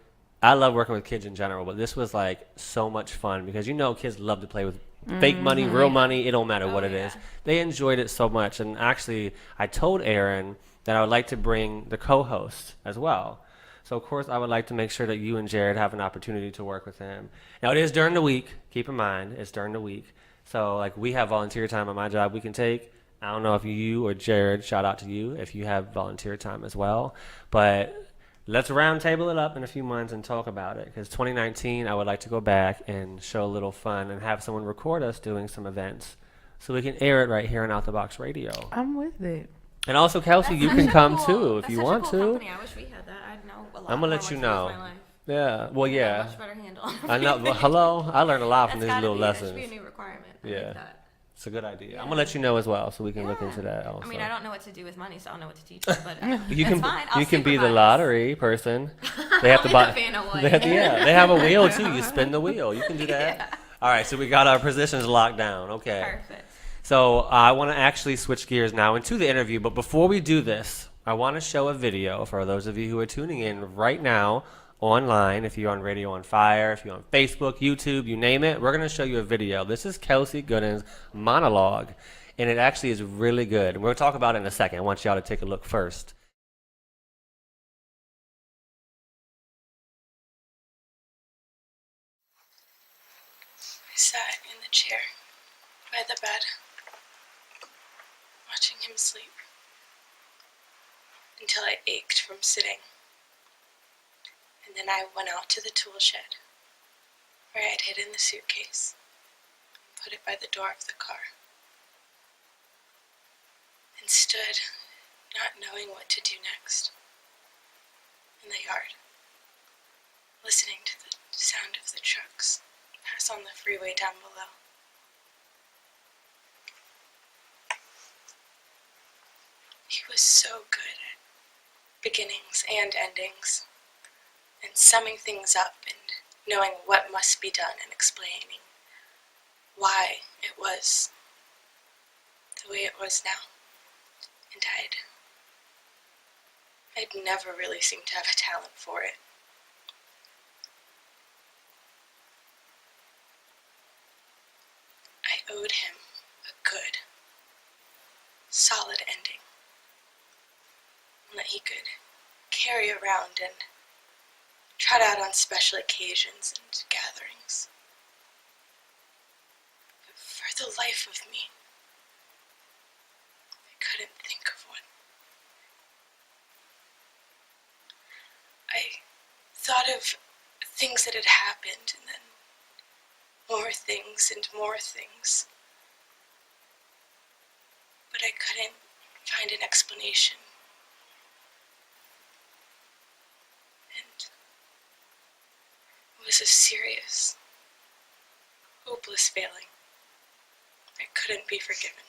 I love working with kids in general, but this was like so much fun because kids love to play with fake money, real money. It don't matter what it is. They enjoyed it so much. And actually, I told Aaron that I would like to bring the co-host as well. So, of course, I would like to make sure that you and Jared have an opportunity to work with him. Now, it is during the week. Keep in mind, it's during the week. So, like, we have volunteer time at my job we can take. I don't know if you or Jared, shout out to you, if you have volunteer time as well. But let's round table it up in a few months and talk about it. Because 2019, I would like to go back and show a little fun and have someone record us doing some events so we can air it right here on Out the Box Radio. I'm with it. And also, Kelsey, you can come too if you want to. Company. I wish we had that. I'd know a lot I'm going to let you know. Yeah, well, yeah. Much better handle. I know. Well, hello. I learned a lot from these little That lessons. should be a new requirement. I Yeah. like that. It's a good idea. I'm gonna let you know as well, so we can look Yeah. into that also. I mean, I don't know what to do with money, so I don't know what to teach you, but You that's can fine. I'll you can be the supervise. lottery person. They have to I'm buy. a fan of wood. They have, yeah, they have a wheel too. You spin the wheel. You can do that. Yeah. All right, so we got our positions locked down. Okay. Perfect. So I want to actually switch gears now into the interview, but before we do this, I want to show a video for those of you who are tuning in right now online. If you're on Radio on Fire, if you're on Facebook, YouTube, you name it, we're going to show you a video. This is Kelsey Gooden's monologue, and it actually is really good. And we'll talk about it in a second. I want y'all to take a look first. I sat in the chair by the bed, watching him sleep, until I ached from sitting. And then I went out to the tool shed, where I had hidden the suitcase, and put it by the door of the car, and stood, not knowing what to do next, in the yard, listening to the sound of the trucks pass on the freeway down below. He was so good at beginnings and endings, and summing things up and knowing what must be done and explaining why it was the way it was now. And I'd never really seemed to have a talent for it. I owed him a good, solid ending, one that he could carry around and trot out on special occasions and gatherings. But for the life of me, I couldn't think of one. I thought of things that had happened, and then more things and more things. But I couldn't find an explanation. And it was a serious, hopeless failing that couldn't be forgiven.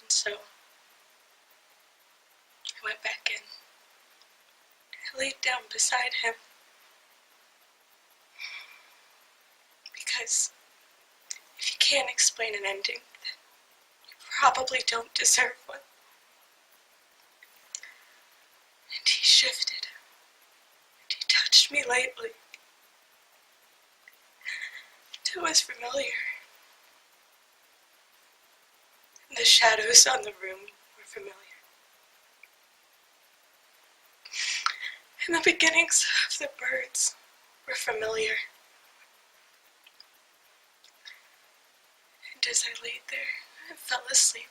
And so I went back in. I laid down beside him, because if you can't explain an ending, then you probably don't deserve one. And he shifted, and he touched me lightly. It was familiar. And the shadows on the room were familiar. And the beginnings of the birds were familiar. And as I laid there and fell asleep,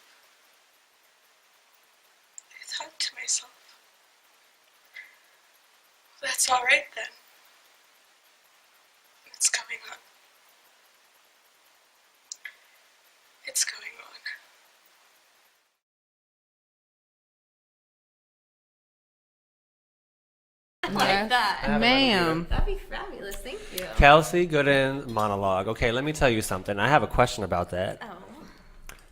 I thought to myself, well, that's all right then. It's going on. It's going on. I like that. Ma'am. That'd be fabulous. Thank you. Kelsey Gooden monologue. Okay, let me tell you something. I have a question about that. Oh.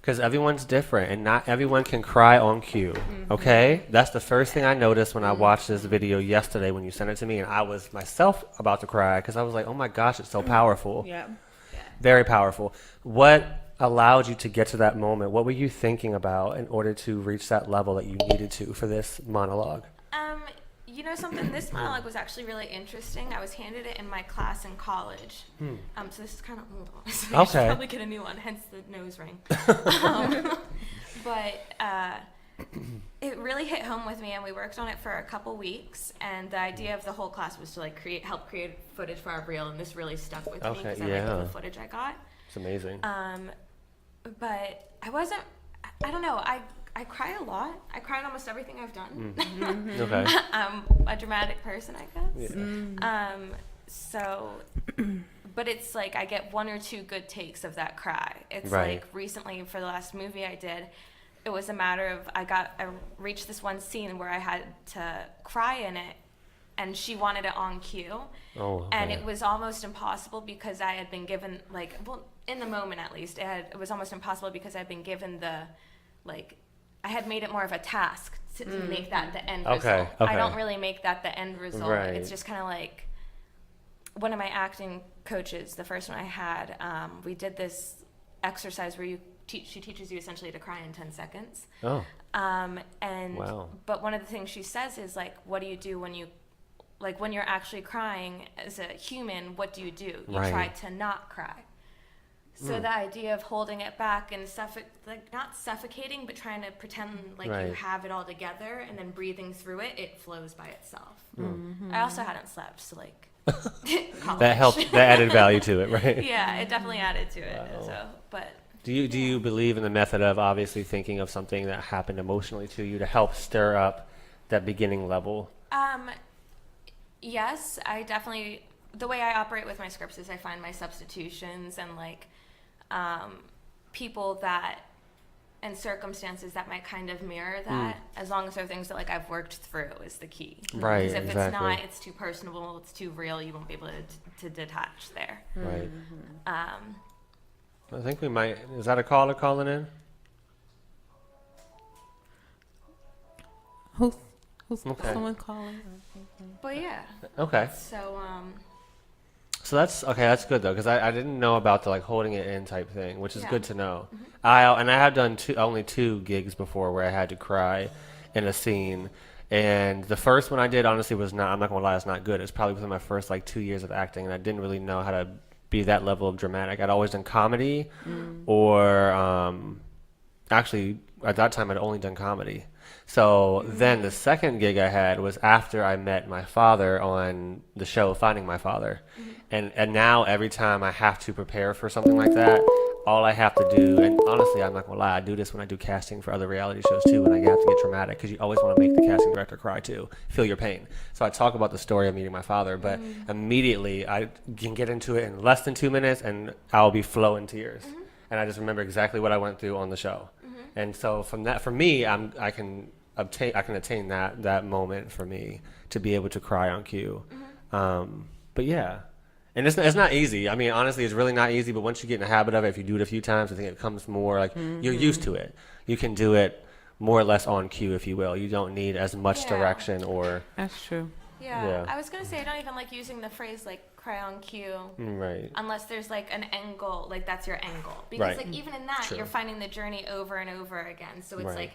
Because everyone's different, and not everyone can cry on cue. Okay? That's the first thing I noticed when I watched this video yesterday when you sent it to me, and I was myself about to cry because I was like, oh my gosh, it's so powerful. Yeah. Very powerful. What allowed you to get to that moment? What were you thinking about in order to reach that level that you needed to for this monologue? You know something? This monologue was actually really interesting. I was handed it in my class in college. So this is kind of old, honestly. I should Okay. probably get a new one, hence the nose ring. But it really hit home with me, and we worked on it for a couple weeks. And the idea of the whole class was to like help create footage for our reel, and this really stuck with me because I liked the footage I got. It's amazing. But I don't know. I cry a lot. I cry in almost everything I've done. Okay. I'm a dramatic person, I guess. Yeah. But it's like I get one or two good takes of that cry. It's like recently for the last movie I did, it was a matter of I reached this one scene where I had to cry in it, and she wanted it on cue. Oh, okay. And it was almost impossible because I had been given in the moment at least, it was almost impossible because I'd been given I had made it more of a task to make that the end result. Okay. I don't really make that the end result. Right. It's just kind of like one of my acting coaches, the first one I had, we did this exercise where she teaches you essentially to cry in 10 seconds. Oh. But one of the things she says is like, what do you do when you're actually crying as a human? What do? You try to not cry. So the idea of holding it back and not suffocating, but trying to pretend like you have it all together and then breathing through it, it flows by itself. Mm-hmm. I also hadn't slept, so that helped. That added value to it, right? Yeah, it definitely added to it. Wow. So, but do you believe in the method of obviously thinking of something that happened emotionally to you to help stir up that beginning level? Yes, I definitely. The way I operate with my scripts is I find my substitutions and people that and circumstances that might kind of mirror that, as long as they're things that I've worked through is the key. Right. Because if it's not, it's too personable, it's too real, you won't be able to detach there. Right. I think we might. Is that a caller calling in? Who's someone calling? But yeah. Okay. So that's okay. That's good though, because I didn't know about the holding it in type thing, which is good to know. Mm-hmm. I have done only 2 gigs before where I had to cry in a scene, and the first one I did honestly was not. I'm not gonna lie, it's not good. It's probably within my first 2 years of acting, and I didn't really know how to be that level of dramatic. I'd always done comedy, or actually at that time I'd only done comedy. So then the second gig I had was after I met my father on the show Finding My Father. And now every time I have to prepare for something like that, all I have to do, and honestly, I'm not going to lie, I do this when I do casting for other reality shows too, when I have to get dramatic, because you always want to make the casting director cry too, feel your pain. So I talk about the story of meeting my father, but immediately I can get into it in less than 2 minutes and I'll be flowing tears. And I just remember exactly what I went through on the show. And so from that, for me, I can attain that moment for me to be able to cry on cue. But yeah. And it's not easy. I mean, honestly, it's really not easy. But once you get in the habit of it, if you do it a few times, I think it becomes more you're used to it. You can do it more or less on cue, if you will. You don't need as much direction or. That's true. Yeah. I was gonna say I don't even like using the phrase cry on cue. Right. Unless there's an angle, that's your angle. Because even in that, you're finding the journey over and over again. So it's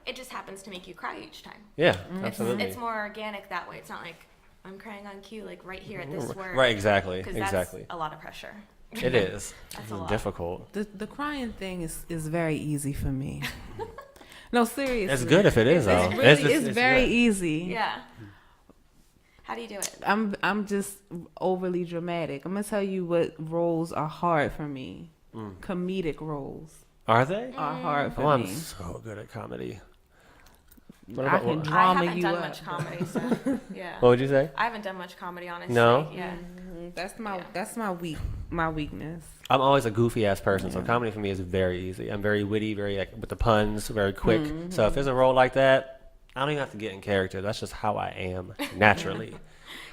it just happens to make you cry each time. Yeah, absolutely. It's more organic that way. It's not I'm crying on cue, right here at this word. Right, exactly. That's a lot of pressure. It is. That's a lot. Difficult. The crying thing is very easy for me. No, seriously. It's good if it is, though. It's very easy. Yeah. How do you do it? I'm just overly dramatic. I'm gonna tell you what roles are hard for me. Comedic roles. Are they? Are hard for me. I'm so good at comedy. I haven't done much comedy, so yeah. What would you say? I haven't done much comedy, honestly. No? Yeah. That's my weakness. I'm always a goofy ass person, so comedy for me is very easy. I'm very witty, very with the puns, very quick. So if there's a role like that, I don't even have to get in character. That's just how I am naturally.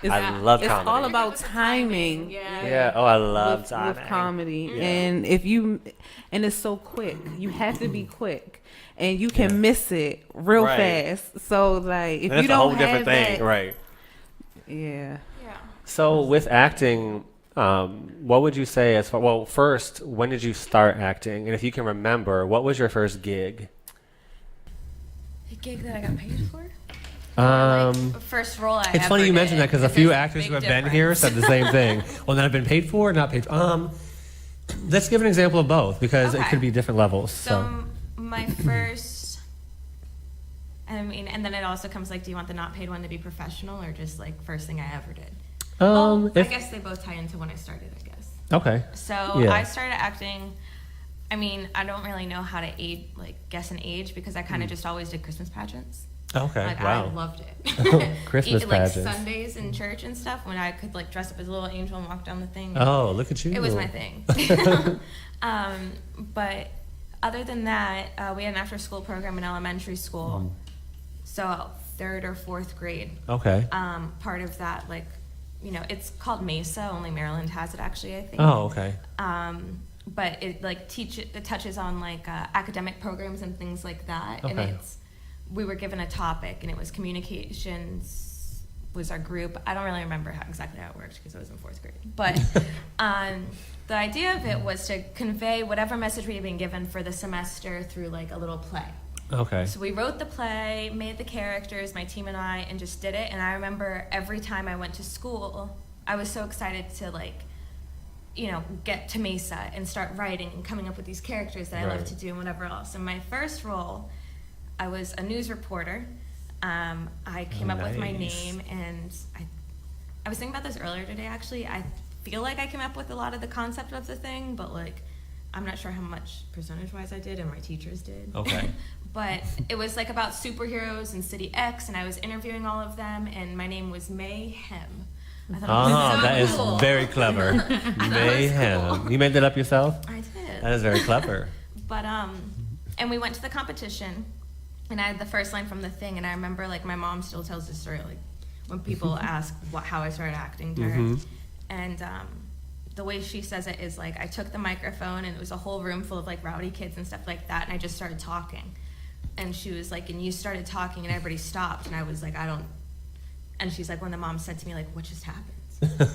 I love comedy. It's all about timing. Yeah. Oh, I love timing. With comedy. Yeah. And it's so quick. You have to be quick. And you can miss it real fast. So if you don't have that's a whole different thing, right? Yeah. So with acting, what would you say first, when did you start acting? And if you can remember, what was your first gig? A gig that I got paid for? First role I It's funny you mentioned that because a few actors who have been here said the same thing. Well, then I've been paid for, not paid for. Let's give an example of both because it could be different levels. So my first, I mean, and then it also comes like, do you want the not paid one to be professional or just like first thing I ever did? Well, I guess they both tie into when I started, I guess. Okay. So Yeah. I started acting. I mean, I don't really know how to guess an age because I kind of just always did Christmas pageants. Okay. Like Wow. I loved it. Christmas Like pageants. Sundays in church and stuff when I could like dress up as a little angel and walk down the thing. Oh, look at you. It was my thing. But other than that, we had an after school program in elementary school. So 3rd or 4th grade. Okay. Part of that, like, you know, it's called MESA. Only Maryland has it, actually, I think. Oh, okay. But it like it touches on like academic programs and things like that. And Okay. we were given a topic, and it was communications was our group. I don't really remember exactly how it worked because I was in 4th grade. But the idea of it was to convey whatever message we had been given for the semester through like a little play. Okay. So we wrote the play, made the characters, my team and I, and just did it. And I remember every time I went to school, I was so excited to like, you know, get to Mesa and start writing and coming up with these characters that I love Right. to do and whatever else. And my first role, I was a news reporter. I came up with my Nice. name, and I was thinking about this earlier today, actually. I feel like I came up with a lot of the concept of the thing, but like, I'm not sure how much percentage-wise I did, and my teachers did. Okay. But it was like about superheroes in City X, and I was interviewing all of them, and my name was Mayhem. I thought it was so That is cool. very clever. Mayhem. cool. You made that up yourself? I did. That is very clever. But and we went to the competition, and I had the first line from the thing, and I remember like my mom still tells this story, like when people ask how I started acting to her, and the way she says it is like I took the microphone, and it was a whole room full of like rowdy kids and stuff like that, and I just started talking, and she was like, and you started talking, and everybody stopped, and I was like, I don't, and she's like, when the mom said to me like, what just happened?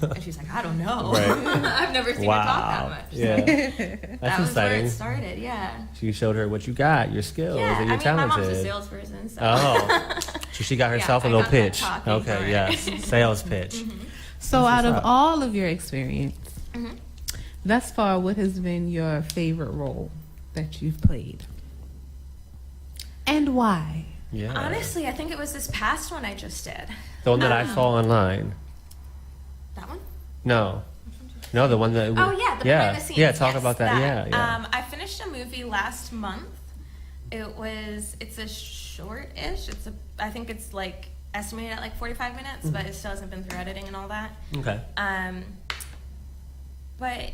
And she's like, I don't know. Right. I've never seen her talk that much. Yeah. That That's was where exciting. it started, yeah. So you showed her what you got, your skills, Yeah, and I you're mean, my mom's a talented. salesperson, so. Oh. So she got herself Yeah, a I little got that pitch. talking Okay, for it. yes. Sales pitch. So That's out of what's up. all of your experience, Mhm. thus far, what has been your favorite role that you've played? And why? Yeah. Honestly, I think it was this past one I just did. The one that I saw online. That one? No. No, the one that. Oh yeah, the behind the scenes. Yeah, talk Yes, about that. Yeah. I finished a movie last month. It's a short-ish. I think it's like estimated at like 45 minutes, but it still hasn't been through editing and all that. Okay. But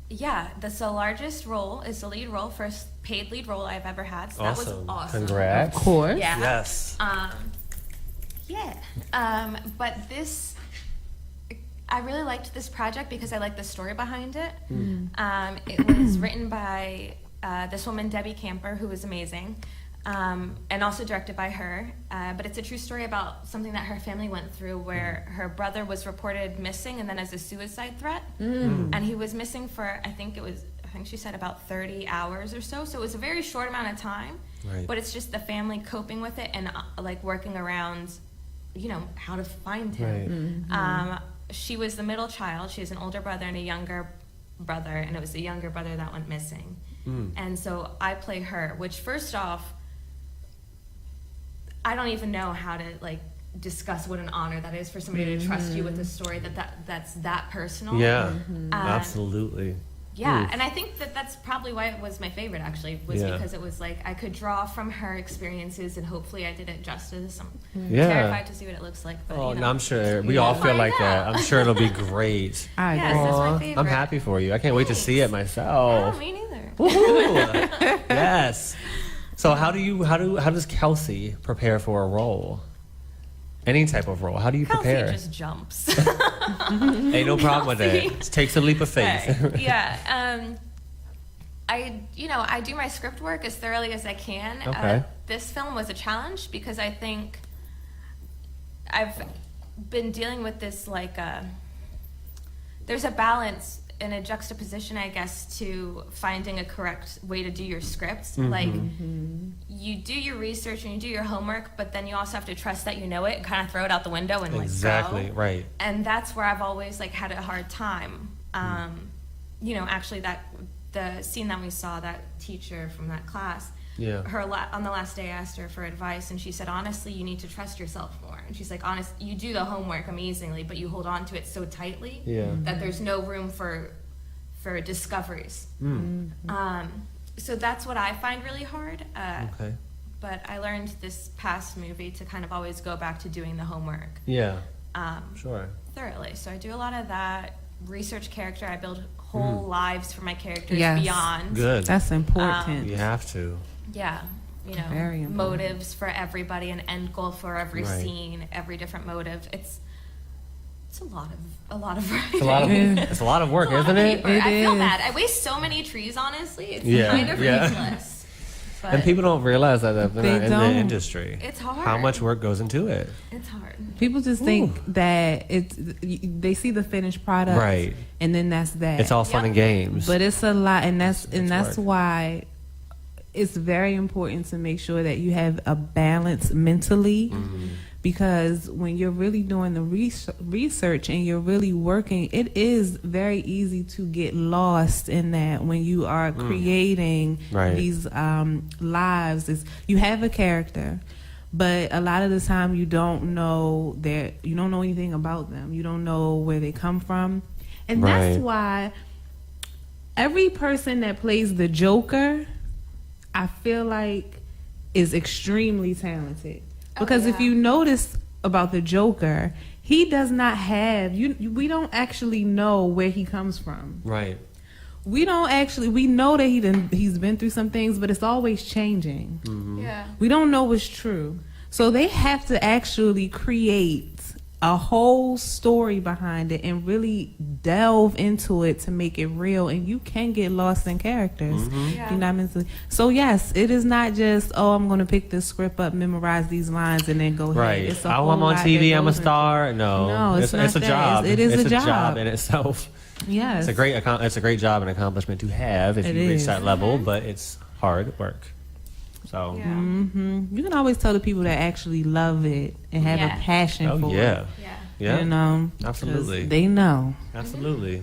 yeah, that's the largest role is the lead role, first paid lead role I've ever had. So that was Awesome. awesome. Congrats. Of course. Yeah. Yes. But this, I really liked this project because I liked the story behind it. It was written by this woman, Debbie Camper, who was amazing, and also directed by her. But it's a true story about something that her family went through where her brother was reported missing and then as a suicide threat. And he was missing for, I think she said about 30 hours or so. So it was a very short amount of time. Right. But it's just the family coping with it and like working around, you know, how to find him. Right. She was the middle child. She has an older brother and a younger brother, and it was the younger brother that went missing. And so I play her, which first off, I don't even know how to like discuss what an honor that is for somebody to trust you with a story that's that personal. Yeah. Absolutely. Yeah, and I think that's probably why it was my favorite, actually, was Yeah. because it was like I could draw from her experiences, and hopefully I did it justice. I'm Yeah. terrified to see what it looks like, but Oh, you know. no, I'm sure we all feel Find like that. out. I'm sure it'll be great. I Yes, agree. that's my Aw, favorite. I'm happy for you. I can't wait to see it myself. Oh, me neither. Woohoo! Yes. So how does Kelsey prepare for a role? Any type of role. How do you Kelsey prepare? just jumps. Ain't no problem with that. Kelsey. It takes a leap of faith. Right. Yeah. I do my script work as thoroughly as I can. Okay. This film was a challenge because I think I've been dealing with this there's a balance and a juxtaposition, I guess, to finding a correct way to do your script. Like, you do your research and you do your homework, but then you also have to trust that you know it and kind of throw it out the window and Exactly, go. right. And that's where I've always had a hard time. Actually, the scene that we saw, that teacher from that class, Yeah. On the last day, I asked her for advice, and she said, honestly, you need to trust yourself more. And she's like, you do the homework amazingly, but you hold on to it so tightly that there's no room for discoveries. So that's what I find really hard. Okay. But I learned this past movie to kind of always go back to doing the homework. Yeah. Sure. Thoroughly. So I do a lot of that. Research character. I build whole lives for my characters Yes. beyond. Good. That's important. You have to. Yeah. Very important. Motives for everybody, an end goal for every Right. scene, every different motive. It's a lot of writing. It's a lot of work, It's a lot isn't of it? paper. It I feel is. bad. I waste so many trees, honestly. It's Yeah, kind of yeah. ridiculous. But And people don't realize that if they're They not in don't. the industry. It's hard. How much work goes into it. It's hard. People just think that they see the finished product, Right. and then that's that. It's all fun and games. But it's a lot, and that's work. why it's very important to make sure that you have a balance mentally, because when you're really doing the research and you're really working, it is very easy to get lost in that when you are creating Right. these lives. You have a character, but a lot of the time you don't know anything about them. You don't know where they come from, and that's Right. why every person that plays the Joker, I feel like, is extremely talented. Because if you notice about the Joker, he does not have we don't actually know where he comes from. Right. We know that he's been through some things, but it's always changing. Yeah. We don't know what's true. So they have to actually create a whole story behind it and really delve into it to make it real, and you can get lost in characters. Yeah. You know what I mean? So yes, it is not just, I'm going to pick this script up, memorize these lines, and then go Right. ahead. It's a I'm whole on lot TV. that I'm a goes into star. No. No, it's not a that. job. It is it's a job. in itself. Yes. It's a great job and accomplishment to have if It you reach is. that level, but it's hard work. So. Yeah. You can always tell the people that actually love it and have Yeah. a passion Oh for yeah. it. Yeah. Yeah. You know, 'cause Absolutely. they know Absolutely.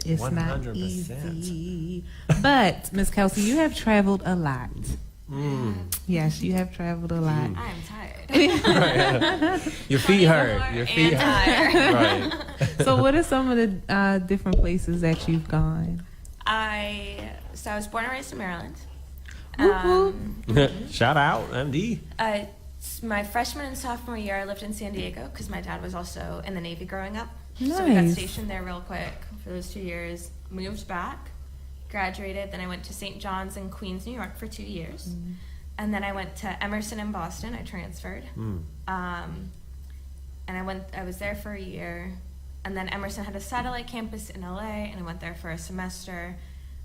it's 100%. not easy. But Miss Kelsey, you have traveled a lot. Yes, you have traveled a lot. I am tired. Your feet hurt. Your feet and hurt. tired. Right. So, what are some of the different places that you've gone? I was born and raised in Maryland. Whoop, whoop. Shout out, MD. My freshman and sophomore year, I lived in San Diego because my dad was also in the Navy growing up. So we got Nice. stationed there real quick for those 2 years. Moved back, graduated. Then I went to St. John's in Queens, New York for 2 years. And then I went to Emerson in Boston. I transferred. And I was there for a year. And then Emerson had a satellite campus in LA, and I went there for a semester.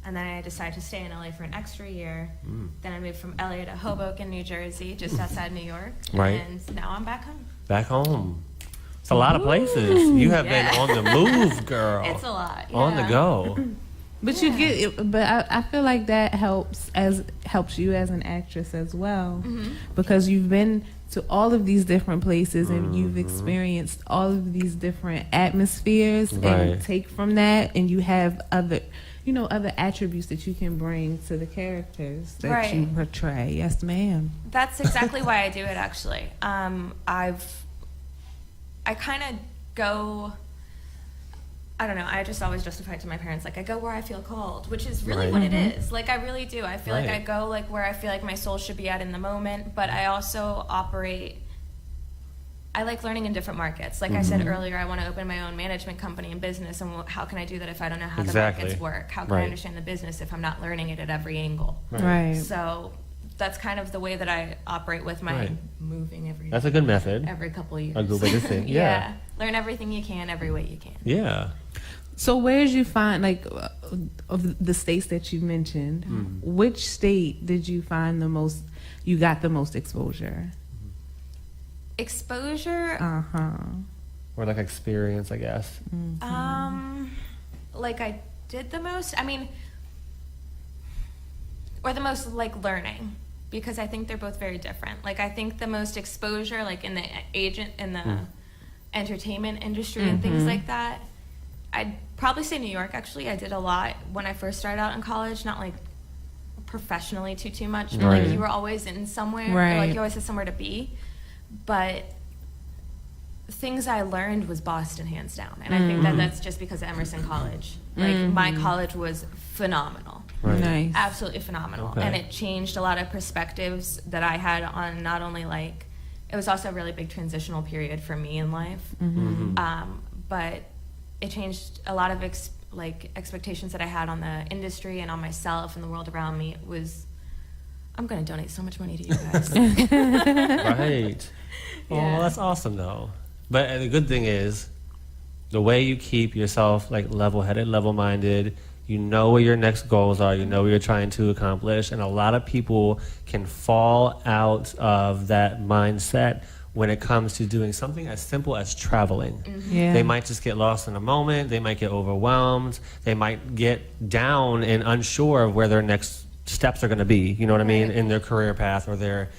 And then I decided to stay in LA for an extra year. Then I moved from LA to Hoboken, New Jersey, just outside New York. Right. And now I'm back home. Back home. It's a lot of places. You have been Yeah. on the move, girl. It's a lot. On the yeah. go. But you get it. But I feel like that helps you as an actress as well, because you've been to all of these different places and you've experienced all of these different atmospheres, Right. and take from that, and you have other attributes that you can bring to the characters that you Right. portray. Yes, ma'am. That's exactly why I do it, actually. I kind of go, I don't know, I just always justify it to my parents, like, I go where I feel called, which is really Right. what it is. Like, I really do. I feel like I Right. go, like, where I feel like my soul should be at in the moment, but I also operate, I like learning in different markets. Like I said earlier, I want to open my own management company and business, and how can I do that if I don't know how Exactly. the markets work? How can Right. I understand the business if I'm not learning it at every angle? Right. So that's kind of the way that I operate with my Right. moving every That's a good method. every couple of years. A good way to think. Yeah. Learn everything you can every way you can. Yeah. So where did you find, like, of the states that you mentioned, which state did you find you got the most exposure? Exposure, Or like experience, I guess. like I did the most, or the most like learning, because I think they're both very different. Like I think the most exposure, like in the entertainment industry and things like that, I'd probably say New York. Actually, I did a lot when I first started out in college, not like professionally too much. Right. Like you were always in somewhere, or Right. like you always had somewhere to be. But things I learned was Boston hands down, and I think that that's just because of Emerson College. Like my college was phenomenal. Right. Nice. Absolutely phenomenal. Okay. And it changed a lot of perspectives that I had on not only like, it was also a really big transitional period for me in life. But it changed a lot of expectations that I had on the industry and on myself and the world around me. It was, I'm going to donate so much money to you guys. Right. Yeah. Oh, that's awesome though. But the good thing is, the way you keep yourself like level-headed, level-minded, you know what your next goals are, you know what you're trying to accomplish, and a lot of people can fall out of that mindset when it comes to doing something as simple as traveling. Yeah. They might just get lost in a moment, they might get overwhelmed, they might get down and unsure of where their next steps are going to be, you know what I mean, in their career path or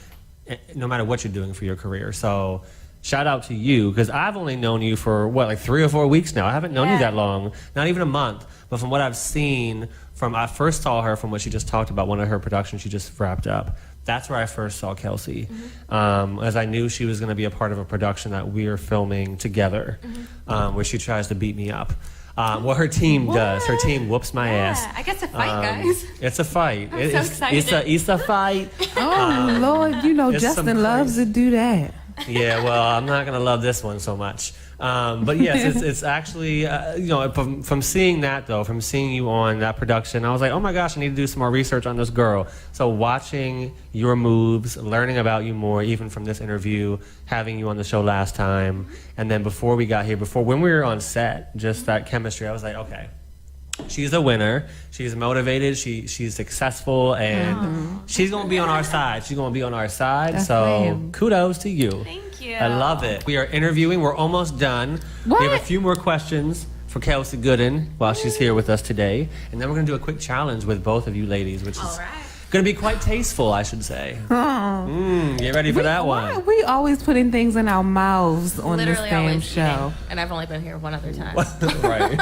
no matter what you're doing for your career. So shout out to you, because I've only known you for, like 3 or 4 weeks now. I haven't known you that long, not even a month. But from what I've seen, I first saw her from what she just talked about, one of her productions she just wrapped up. That's where I first saw Kelsey, as I knew she was going to be a part of a production that we are filming together, where she tries to beat me up. What her team does, her team whoops my ass. I get to fight, guys. It's a fight. I'm so excited. It's a fight. Oh, Lord, you know it's some Justin loves to do that. Yeah, well, I'm not gonna love this one so much. But yes, it's actually, from seeing that though, from seeing you on that production, I was like, oh my gosh, I need to do some more research on this girl. So watching your moves, learning about you more, even from this interview, having you on the show last time, and then before we got here, when we were on set, just that chemistry, I was like, okay, she's a winner, she's motivated, she's successful, and she's gonna be on our side. She's gonna be on our side. That's so lame. kudos to you. Thank you. I love it. We are interviewing. We're almost done. What? We have a few more questions for Kelsey Gooden while she's here with us today, and then we're gonna do a quick challenge with both of you ladies, which is All right. gonna be quite tasteful, I should say. Get ready for that Why are one. we always putting things in our mouths on Literally this damn always show? eating, and I've only been here one other time. Right.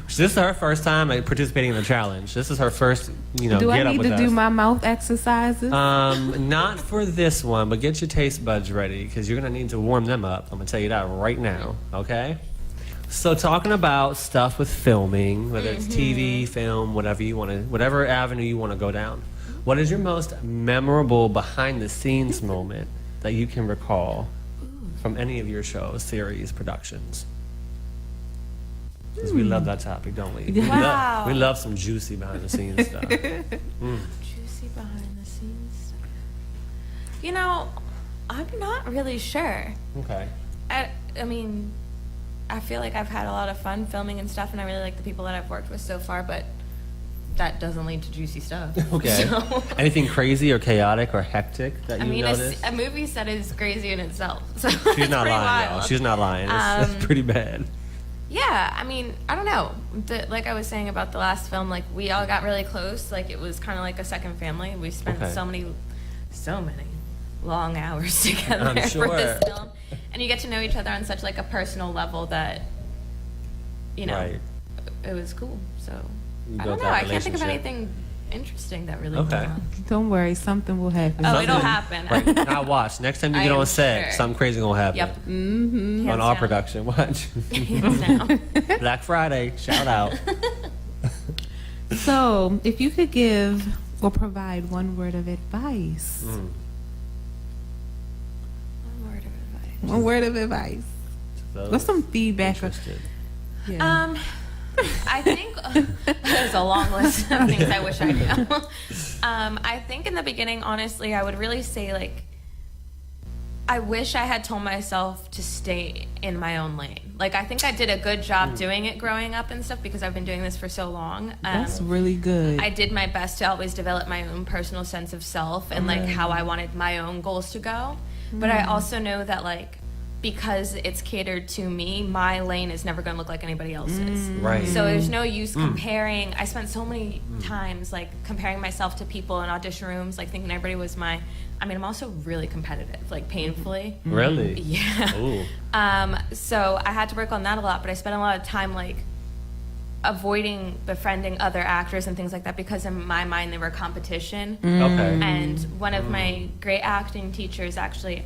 This is her first time participating in the challenge. This is her first, Do get I up need with to us. do my mouth exercises? Not for this one, but get your taste buds ready, because you're gonna need to warm them up. I'm gonna tell you that right now, okay? So talking about stuff with filming, whether it's TV, film, whatever avenue you want to go down. What is your most memorable behind the scenes moment that you can recall from any of your shows, series, productions? Because we love that topic, don't we? Wow. We love some juicy behind the scenes stuff. Juicy behind the scenes stuff. I'm not really sure. Okay. I mean, I feel like I've had a lot of fun filming and stuff, and I really like the people that I've worked with so far, but that doesn't lead to juicy stuff. Okay. So, Anything crazy or chaotic or hectic that I you mean, noticed? a movie set is crazy in itself. So She's it's not pretty lying, y'all. wild. She's not lying. It's pretty bad. Yeah, I mean, I don't know. Like I was saying about the last film, like we all got really close. Like it was kind of like a second family. We spent Okay. so many long hours together I'm sure. for this film, and you get to know each other on such like a personal level that, Right. it was cool. So You I built don't know. that I can't think of relationship. anything interesting that really Okay. went on. Don't worry, something will happen. Oh, it'll happen. Right. Now watch. Next time you I get am on set, sure. something crazy gonna happen. Yep. Mm-hmm. On our production. Watch. Hands down. Black Friday. Shout out. So, if you could give or provide one word of advice, One word of advice. one word of advice, what's some feedback? Interested. Yeah. I think there's a long list of things I wish I knew. I think in the beginning, honestly, I would really say like, I wish I had told myself to stay in my own lane. Like, I think I did a good job doing it growing up and stuff because I've been doing this for so long. That's really good. I did my best to always develop my own personal sense of self and like how I wanted my own goals to go. But I also know that like, because it's catered to me, my lane is never going to look like anybody else's. Right. So there's no use comparing. I spent so many times like comparing myself to people in audition rooms, like thinking everybody was I'm also really competitive, like painfully. Really? Yeah. Ooh. So I had to work on that a lot, but I spent a lot of time like avoiding befriending other actors and things like that because in my mind they were competition. Okay. And one of my great acting teachers actually,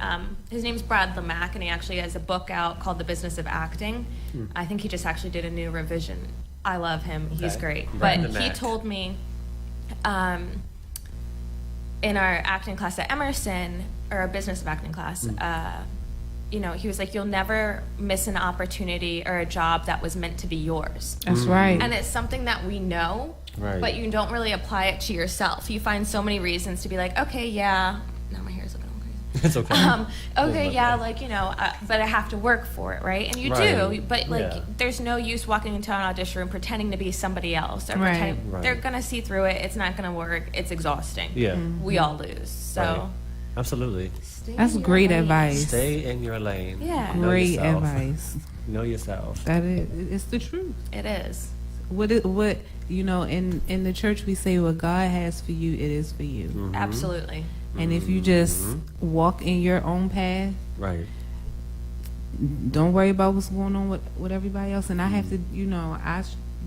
his name's Brad Lamack, and he actually has a book out called The Business of Acting. I think he just actually did a new revision. I love him. He's great. Brad But he Lamack. told me in our acting class at Emerson, or a business of acting class, you know, he was like, you'll never miss an opportunity or a job that was meant to be yours. That's right. And it's something that we know, Right. but you don't really apply it to yourself. You find so many reasons to be like, okay, yeah, now my hair is looking all crazy. It's okay. Okay, yeah, like, you know, but I have to work for it, right? And you Right. do, but like, Yeah. there's no use walking into an audition room pretending to be somebody else. Or Right. pretending, Right. They're gonna see through it. It's not gonna work. It's exhausting. Yeah. We all lose. So. Right. Absolutely. stay That's in your great lane. advice. Stay in your lane. Yeah. Know Great yourself. advice. Know yourself. That is, it's the truth. It is. What you know, in the church we say what God has for you, it is for you. Mm-hmm. Absolutely. And if you just walk in your own path, Right. don't worry about what's going on with everybody else. And I have to, you know,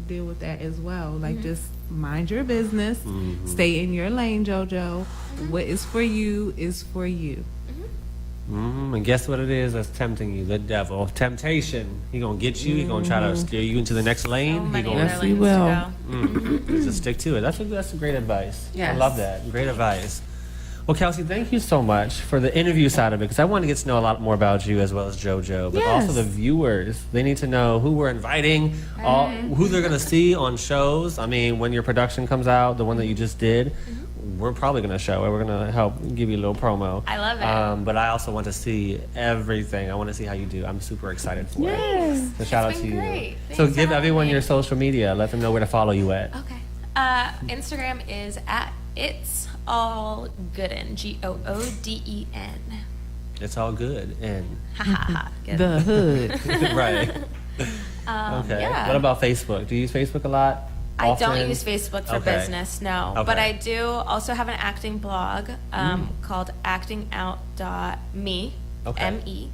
deal with that as well. Like, just mind your business, stay in your lane, JoJo. What is for you is for you. And guess what it is that's tempting you? The devil. Temptation. He gonna get you. He gonna try to steer you into the next So lane. He many gonna Yes, other he lanes to will. go. just stick to it. That's great advice. I Yes. love that. Great advice. Well, Kelsey, thank you so much for the interview side of it, because I want to get to know a lot more about you as well as JoJo, but also Yes. the viewers. They need to know who we're inviting, who they're going to see on shows. I mean, when your production comes out, the one that you just did, we're probably going to show it. We're going to help give you a little promo. I love it. But I also want to see everything. I want to see how you do. I'm super excited for Yes. it. So shout out It's to been you. great. So Thanks for give having everyone me. your social media. Let them know where to follow you at. Okay. Instagram is at itsallgooden. GOODEN. It's all good. And Ha ha ha. Get it? The hood. right. Okay. yeah. What about Facebook? Do you use Facebook a lot? I Often? don't use Facebook for Okay. business, no. Okay. But I do also have an acting blog called actingout.me, Okay. M-E.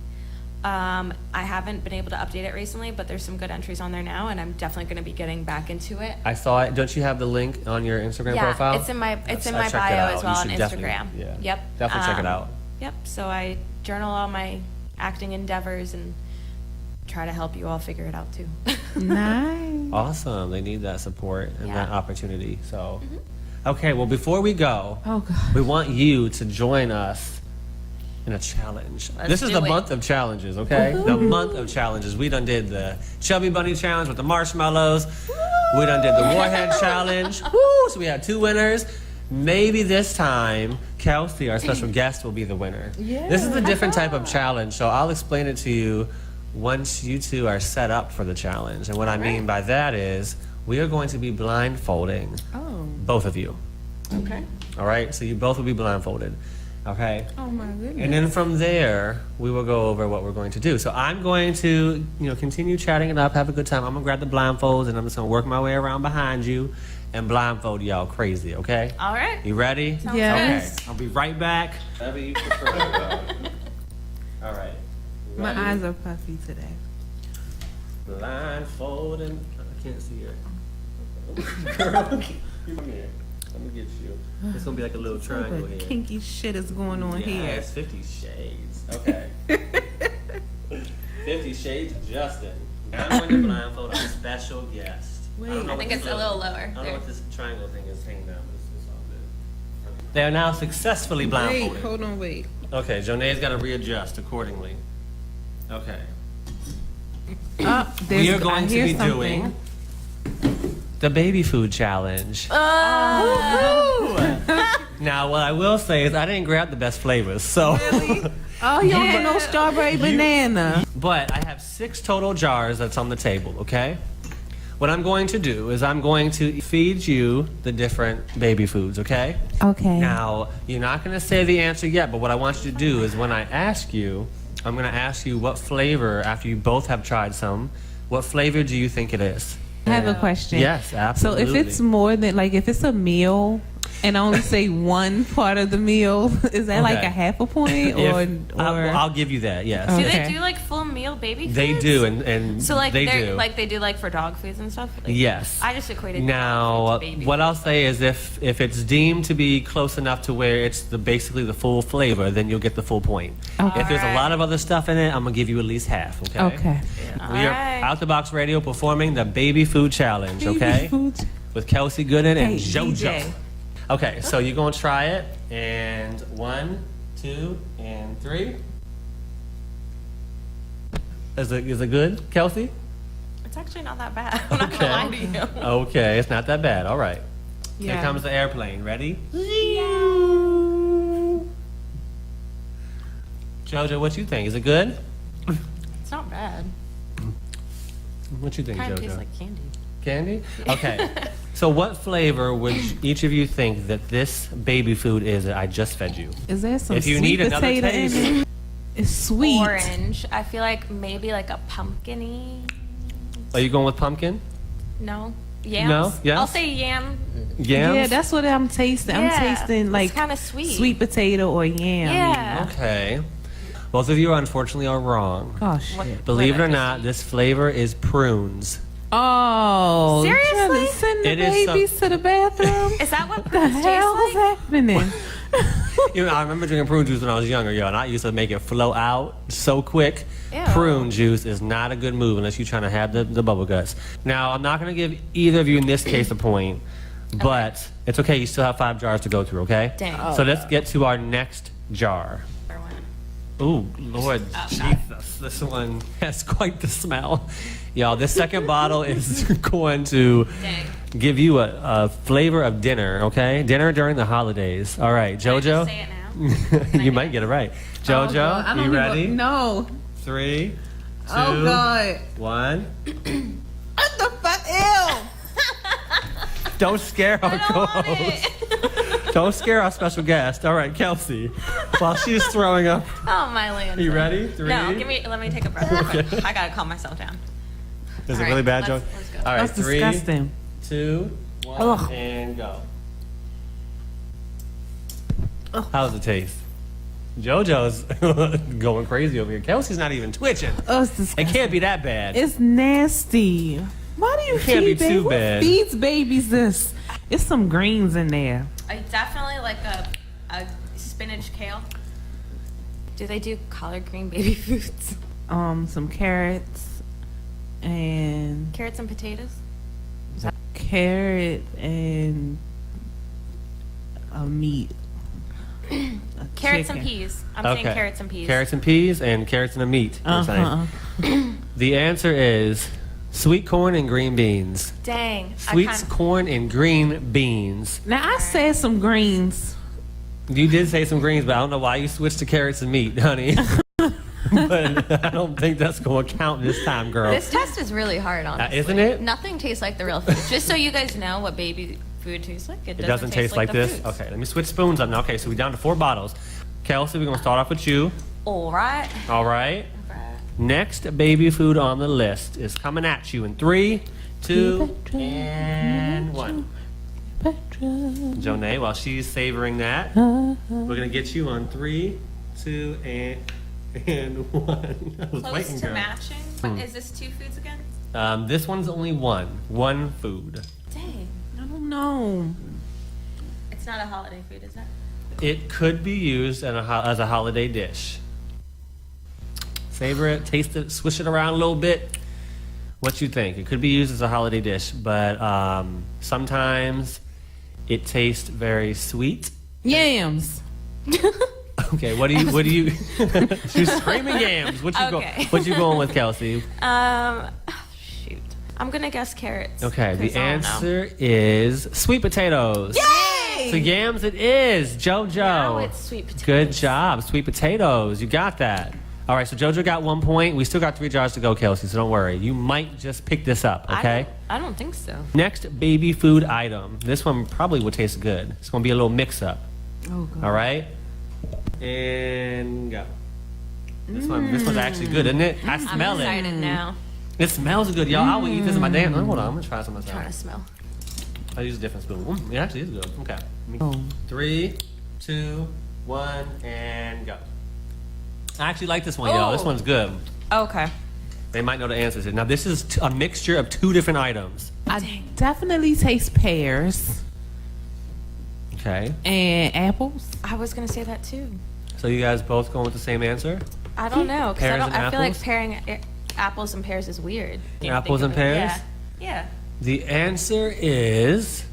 I haven't been able to update it recently, but there's some good entries on there now, and I'm definitely going to be getting back into it. I saw it. Don't you have the link on your Instagram Yeah, profile? it's in my Yes, I bio checked it as out. well You on should definitely- Instagram. Yeah. Yep. Definitely check it out. Yep. So I journal all my acting endeavors and try to help you all figure it out too. Nice. Awesome. They need that support and Yeah. that opportunity. So, okay. Well, before we go, Oh, God. we want you to join us in a challenge. Let's This is do the it. month of challenges, okay? The month of challenges. We done did the Chubby Bunny Challenge with the marshmallows. We done did the Warhead Challenge. Woo! So we had 2 winners. Maybe this time, Kelsey, our special guest, will be the winner. Yeah. This is a different type of challenge, so I'll explain it to you once you two are set up for the challenge. And what I mean by that is, we are going to be blindfolding Oh, both of you. okay. All right? So you both will be blindfolded. Okay? Oh, my goodness. And then from there, we will go over what we're going to do. So I'm going to, continue chatting it up, have a good time. I'm gonna grab the blindfolds and I'm just gonna work my way around behind you and blindfold y'all crazy, okay? All right. You ready? Yes. Okay. I'll be right back. Whatever you prefer. All right. My Ready? eyes are puffy today. Blindfolding. I can't see her. Girl, come here. Let me get you. It's gonna be like a little triangle What here. kinky shit is going on Yeah, here? it's 50 Shades. Okay. 50 Shades of Justin. Now I'm going to blindfold our special guest. Wait. don't know I what think this it's a little lower. I don't know There. what this triangle thing is hanging down, but it's all good. They are now successfully Wait, blindfolded. hold on, wait. Okay, Jonee's got to readjust accordingly. Okay. We are going to be doing the baby food challenge. Now, what I will say is I didn't grab the best flavors, so. Oh, you don't get no strawberry banana. But I have 6 total jars that's on the table, okay? What I'm going to do is I'm going to feed you the different baby foods, okay? Okay. Now, you're not going to say the answer yet, but what I want you to do is when I ask you, I'm going to ask you what flavor, after you both have tried some, what flavor do you think it is? I have a question. Yes, absolutely. So if it's more than, like, if it's a meal, and only say one part of the meal, is that like Okay. a half a point I'll give you that. Yes, Do Okay. they do like full meal baby foods? they do, and So like they they're do. like they do like for dog foods and stuff. Like, Yes. I just equated Now, dog food to baby what food. I'll say is if it's deemed to be close enough to where it's basically the full flavor, then you'll get the full point. Okay. If there's a lot of other stuff in it, I'm gonna give you at least half. Okay. Okay. We are Alright. Out the Box Radio performing the Baby Food Challenge. Okay. Baby food. With Kelsey Gooden and Hey, JoJo. DJ. Okay, so you're gonna try it, and 1, 2, and 3. Is it good, Kelsey? It's actually not that bad. I'm not gonna lie to you. Okay, it's not that bad. All right. Here Yeah. comes the airplane. Ready? JoJo, what you think? Is it good? It's not bad. What you think, Kind of JoJo? tastes like candy. Candy? Okay. So what flavor would each of you think that this baby food is that I just fed you? Is there some If you sweet need another potato taste. in it? It's sweet. Orange. I feel like maybe like a pumpkin-y. Are you going with pumpkin? No. Yams? No? Yes? I'll say yam. Yams? Yeah, that's what I'm tasting. I'm Yeah, tasting like it's kinda sweet. sweet potato or yam. Yeah. Okay. Both of you unfortunately are wrong. Oh shit. Believe it or What not, this flavor is prunes. Oh, Seriously? trying to send the It is babies to the bathroom. Is that what What the prunes taste hell is like? happening? You know, I remember drinking prune juice when I was younger, yo, and I used to make it flow out so quick. Ew. Prune juice is not a good move unless you're trying to have the bubble guts. Now, I'm not going to give either of you in this case a point, but it's okay. You still have 5 jars to go through, okay? Dang. So let's get to our next jar. Ooh, Lord Jesus. This one has quite the smell. Y'all, this second bottle is going to Dang. give you a flavor of dinner, okay? Dinner during the holidays. All right, Can I JoJo. just say it now? You might get it right. Oh, JoJo, God. I don't you even- ready? No. 3, 2, Oh God. 1. What the fuck? Ew. Don't scare our I don't want co-host. it. Don't scare our special guest. All right, Kelsey. While she's throwing up, Oh my land. are you ready? 3. No, let me take a breath. real quick. I gotta calm myself down. Is it All really right, bad, Joe? let's go. All right, That's 3, disgusting. 2, 1, Ugh. and go. How's it taste? JoJo's going crazy over here. Kelsey's not even twitching. Oh, it's It disgusting. can't be that bad. It's nasty. Why do you can't be feed too babies? bad. Who feeds babies this? It's some greens in there. I definitely like a spinach kale. Do they do collard green baby foods? Some carrots and Carrots and potatoes? carrot and a meat. A Carrots and chicken. peas. I'm saying carrots and peas. Carrots and peas and carrots and a meat. you're Uh-huh. saying. The answer is sweet corn and green beans. Dang. Sweet corn and green beans. Now I said some greens. You did say some greens, but I don't know why you switched to carrots and meat, honey. But I don't think that's going to count this time, girl. This test is really hard, honestly. Isn't it? Nothing tastes like the real food. Just so you guys know what baby food tastes like. It doesn't taste like the this? foods. Okay, let me switch spoons up now. Okay, so we're down to 4 bottles. Kelsey, we're going to start off with you. All right. All right. Next baby food on the list is coming at you in 3, 2, and 1. Jonee, while she's savoring that, we're going to get you on 3, 2, and 1. I was Close waiting, to girl. matching. What, is this 2 foods again? This one's only one food. Dang. I don't know. It's not a holiday food, is it? It could be used as a holiday dish. Savor it, taste it, swish it around a little bit. What you think? It could be used as a holiday dish, but sometimes it tastes very sweet. Yams. Okay, what do you? She's screaming yams. What you Okay. What you going with, Kelsey? Shoot. I'm gonna guess carrots. Okay, the 'cause I don't know. answer is sweet potatoes. Yay! So yams it is, JoJo. Now it's sweet potatoes. Good job, sweet potatoes. You got that. All right, so JoJo got 1 point. We still got 3 jars to go, Kelsey, so don't worry. You might just pick this up, okay? I don't think so. Next baby food item. This one probably will taste good. It's going to be a little mix-up. Oh God. All right? And go. This one's actually good, isn't it? I I'm smell excited it. now. It smells good, y'all. I will eat this in my damn... Hold on, I'm going to try some of Trying to this. smell. I use a different spoon. It actually is good. Okay. Oh. 3, 2, 1, and go. I actually like this one, y'all. This one's good. Okay. They might know the answers. Now, this is a mixture of 2 different items. I definitely taste pears Okay. and apples. I was gonna say that too. So you guys both going with the same answer? I don't know, because Pears and I feel like apples? pairing apples and pears is weird. Apples and pears? Yeah. The answer is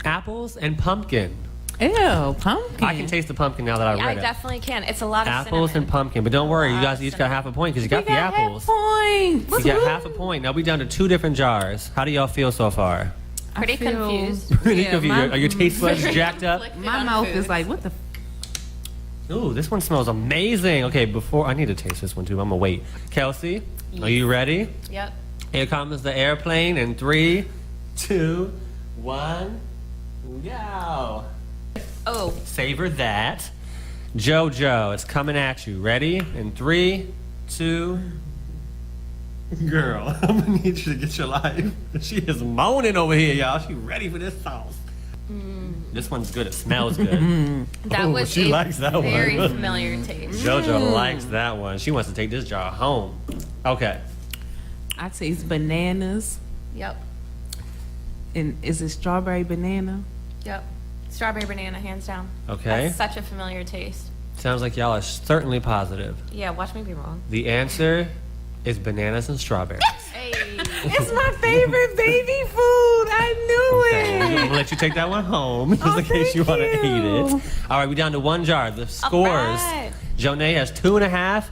apples and pumpkin. Ew, pumpkin. I can taste the pumpkin now that I Yeah, I read it. definitely can. It's a lot of Apples cinnamon. and pumpkin. But don't worry, you guys each got cinnamon. half a point because you got the got apples. Points. You got half a point. Now we down to 2 different jars. How do y'all feel so far? Pretty I feel- confused. Pretty Yeah, confused. Are your taste buds jacked up? My mouth is like, what the? Ooh, this one smells amazing. Okay, before I need to taste this one too. I'm gonna wait. Kelsey, are you ready? Yep. Here comes the airplane in 3, 2, 1, go. Oh, Savor that. JoJo, it's coming at you. Ready? In 3, 2. Girl, I'm gonna need you to get your life. She is moaning over here, y'all. She ready for this sauce. This one's good. It smells good. that Ooh, was she a likes that very one. familiar taste. JoJo likes that one. She wants to take this jar home. Okay. I taste bananas. Yep. And is it strawberry banana? Yep. Strawberry banana, hands down. Okay. That's such a familiar taste. Sounds like y'all are certainly positive. Yeah, watch me be wrong. The answer is bananas and strawberries. Hey. It's my favorite baby food. I knew Okay, I'm it. gonna let you take that one home just in case you want to thank eat you. it. All right, we're down to 1 jar. The scores: right. Jonee has 2.5,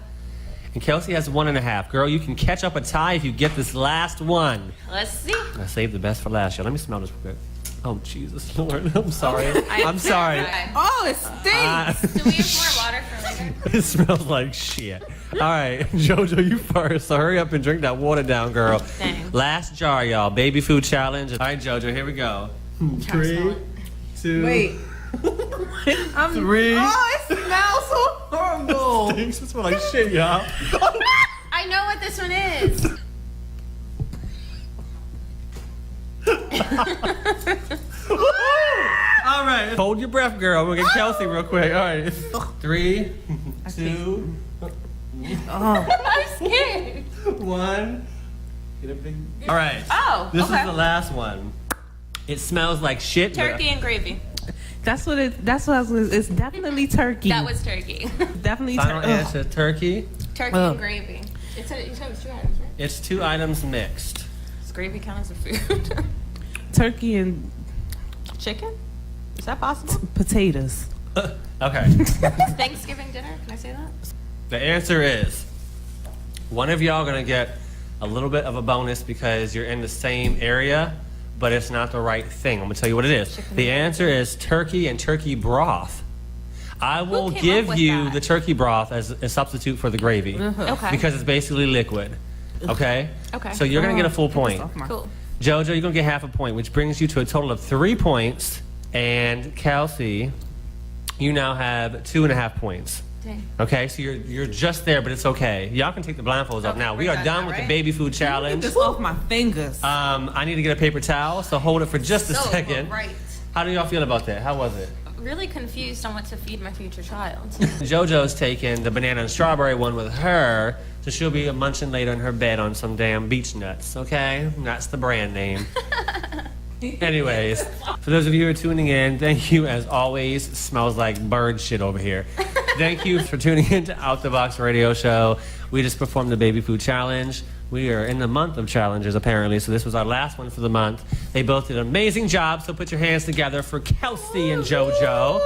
and Kelsey has 1.5. Girl, you can catch up a tie if you get this last one. Let's see. I saved the best for last, y'all. Let me smell this real quick. Oh Jesus, Lord, I'm sorry. I'm I'm sorry. Oh, it stinks. Do we have more water for later? It smells like shit. All right, JoJo, you first. So hurry up and drink that water down, girl. Dang. Last jar, y'all. Baby food challenge. All right, JoJo, here we go. 3, 2. Wait. 3. Oh, it smells so horrible. It smells like shit, y'all. I know what this one is. All right, hold your breath, girl. We'll get Kelsey real quick. All right, 3, 2, I'm scared. 1. Get a big. All right. Oh, This okay. is the last one. It smells like shit. but- Turkey and gravy. That's what I was. It's definitely turkey. That was turkey. definitely Final turkey. answer: turkey. Turkey and gravy. You said it was 2 items, right? It's 2 items mixed. Does gravy count as a food? Turkey and Chicken? Is that possible? potatoes. Okay. Thanksgiving dinner? Can I say that? The answer is one of y'all gonna get a little bit of a bonus because you're in the same area, but it's not the right thing. I'm gonna tell you what it is. The answer is turkey and turkey broth. I will came up give with you that? the turkey broth as a substitute for the gravy Okay. because it's basically liquid. Okay? Okay. So you're gonna get a full point. Cool. JoJo, you're gonna get half a point, which brings you to a total of 3 points. And Kelsey, you now have 2.5 points. Dang. Okay, so you're just there, but it's okay. Y'all can take the blindfolds off now. We are done with the baby food Get challenge. this off my fingers. I need to get a paper towel, so hold it for just a So second. right. How do y'all feel about that? How was it? Really confused on what to feed my future child. JoJo's taking the banana and strawberry one with her, so she'll be munching later in her bed on some damn beach nuts, okay? That's the brand name. Anyways, for those of you who are tuning in, thank you as always. Smells like bird shit over here. Thank you for tuning in to Out the Box Radio Show. We just performed the baby food challenge. We are in the month of challenges apparently, so this was our last one for the month. They both did an amazing job, so put your hands together for Kelsey and JoJo,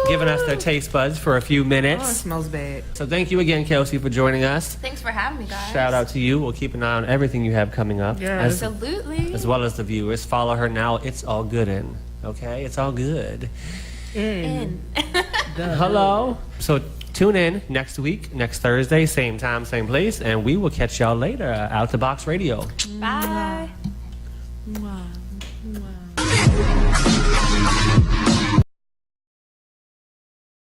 giving us their taste buds for a few Oh, it minutes. smells bad. So thank you again, Kelsey, for joining us. Thanks for having me, guys. Shout out to you. We'll keep an eye on everything you have coming up. Yes. Absolutely. As well as the viewers. Follow her now. It's all gooden. Okay? It's all good. In. Hello. So tune in next week, next Thursday, same time, same place, and we will catch y'all later. Out the Box Radio. Bye.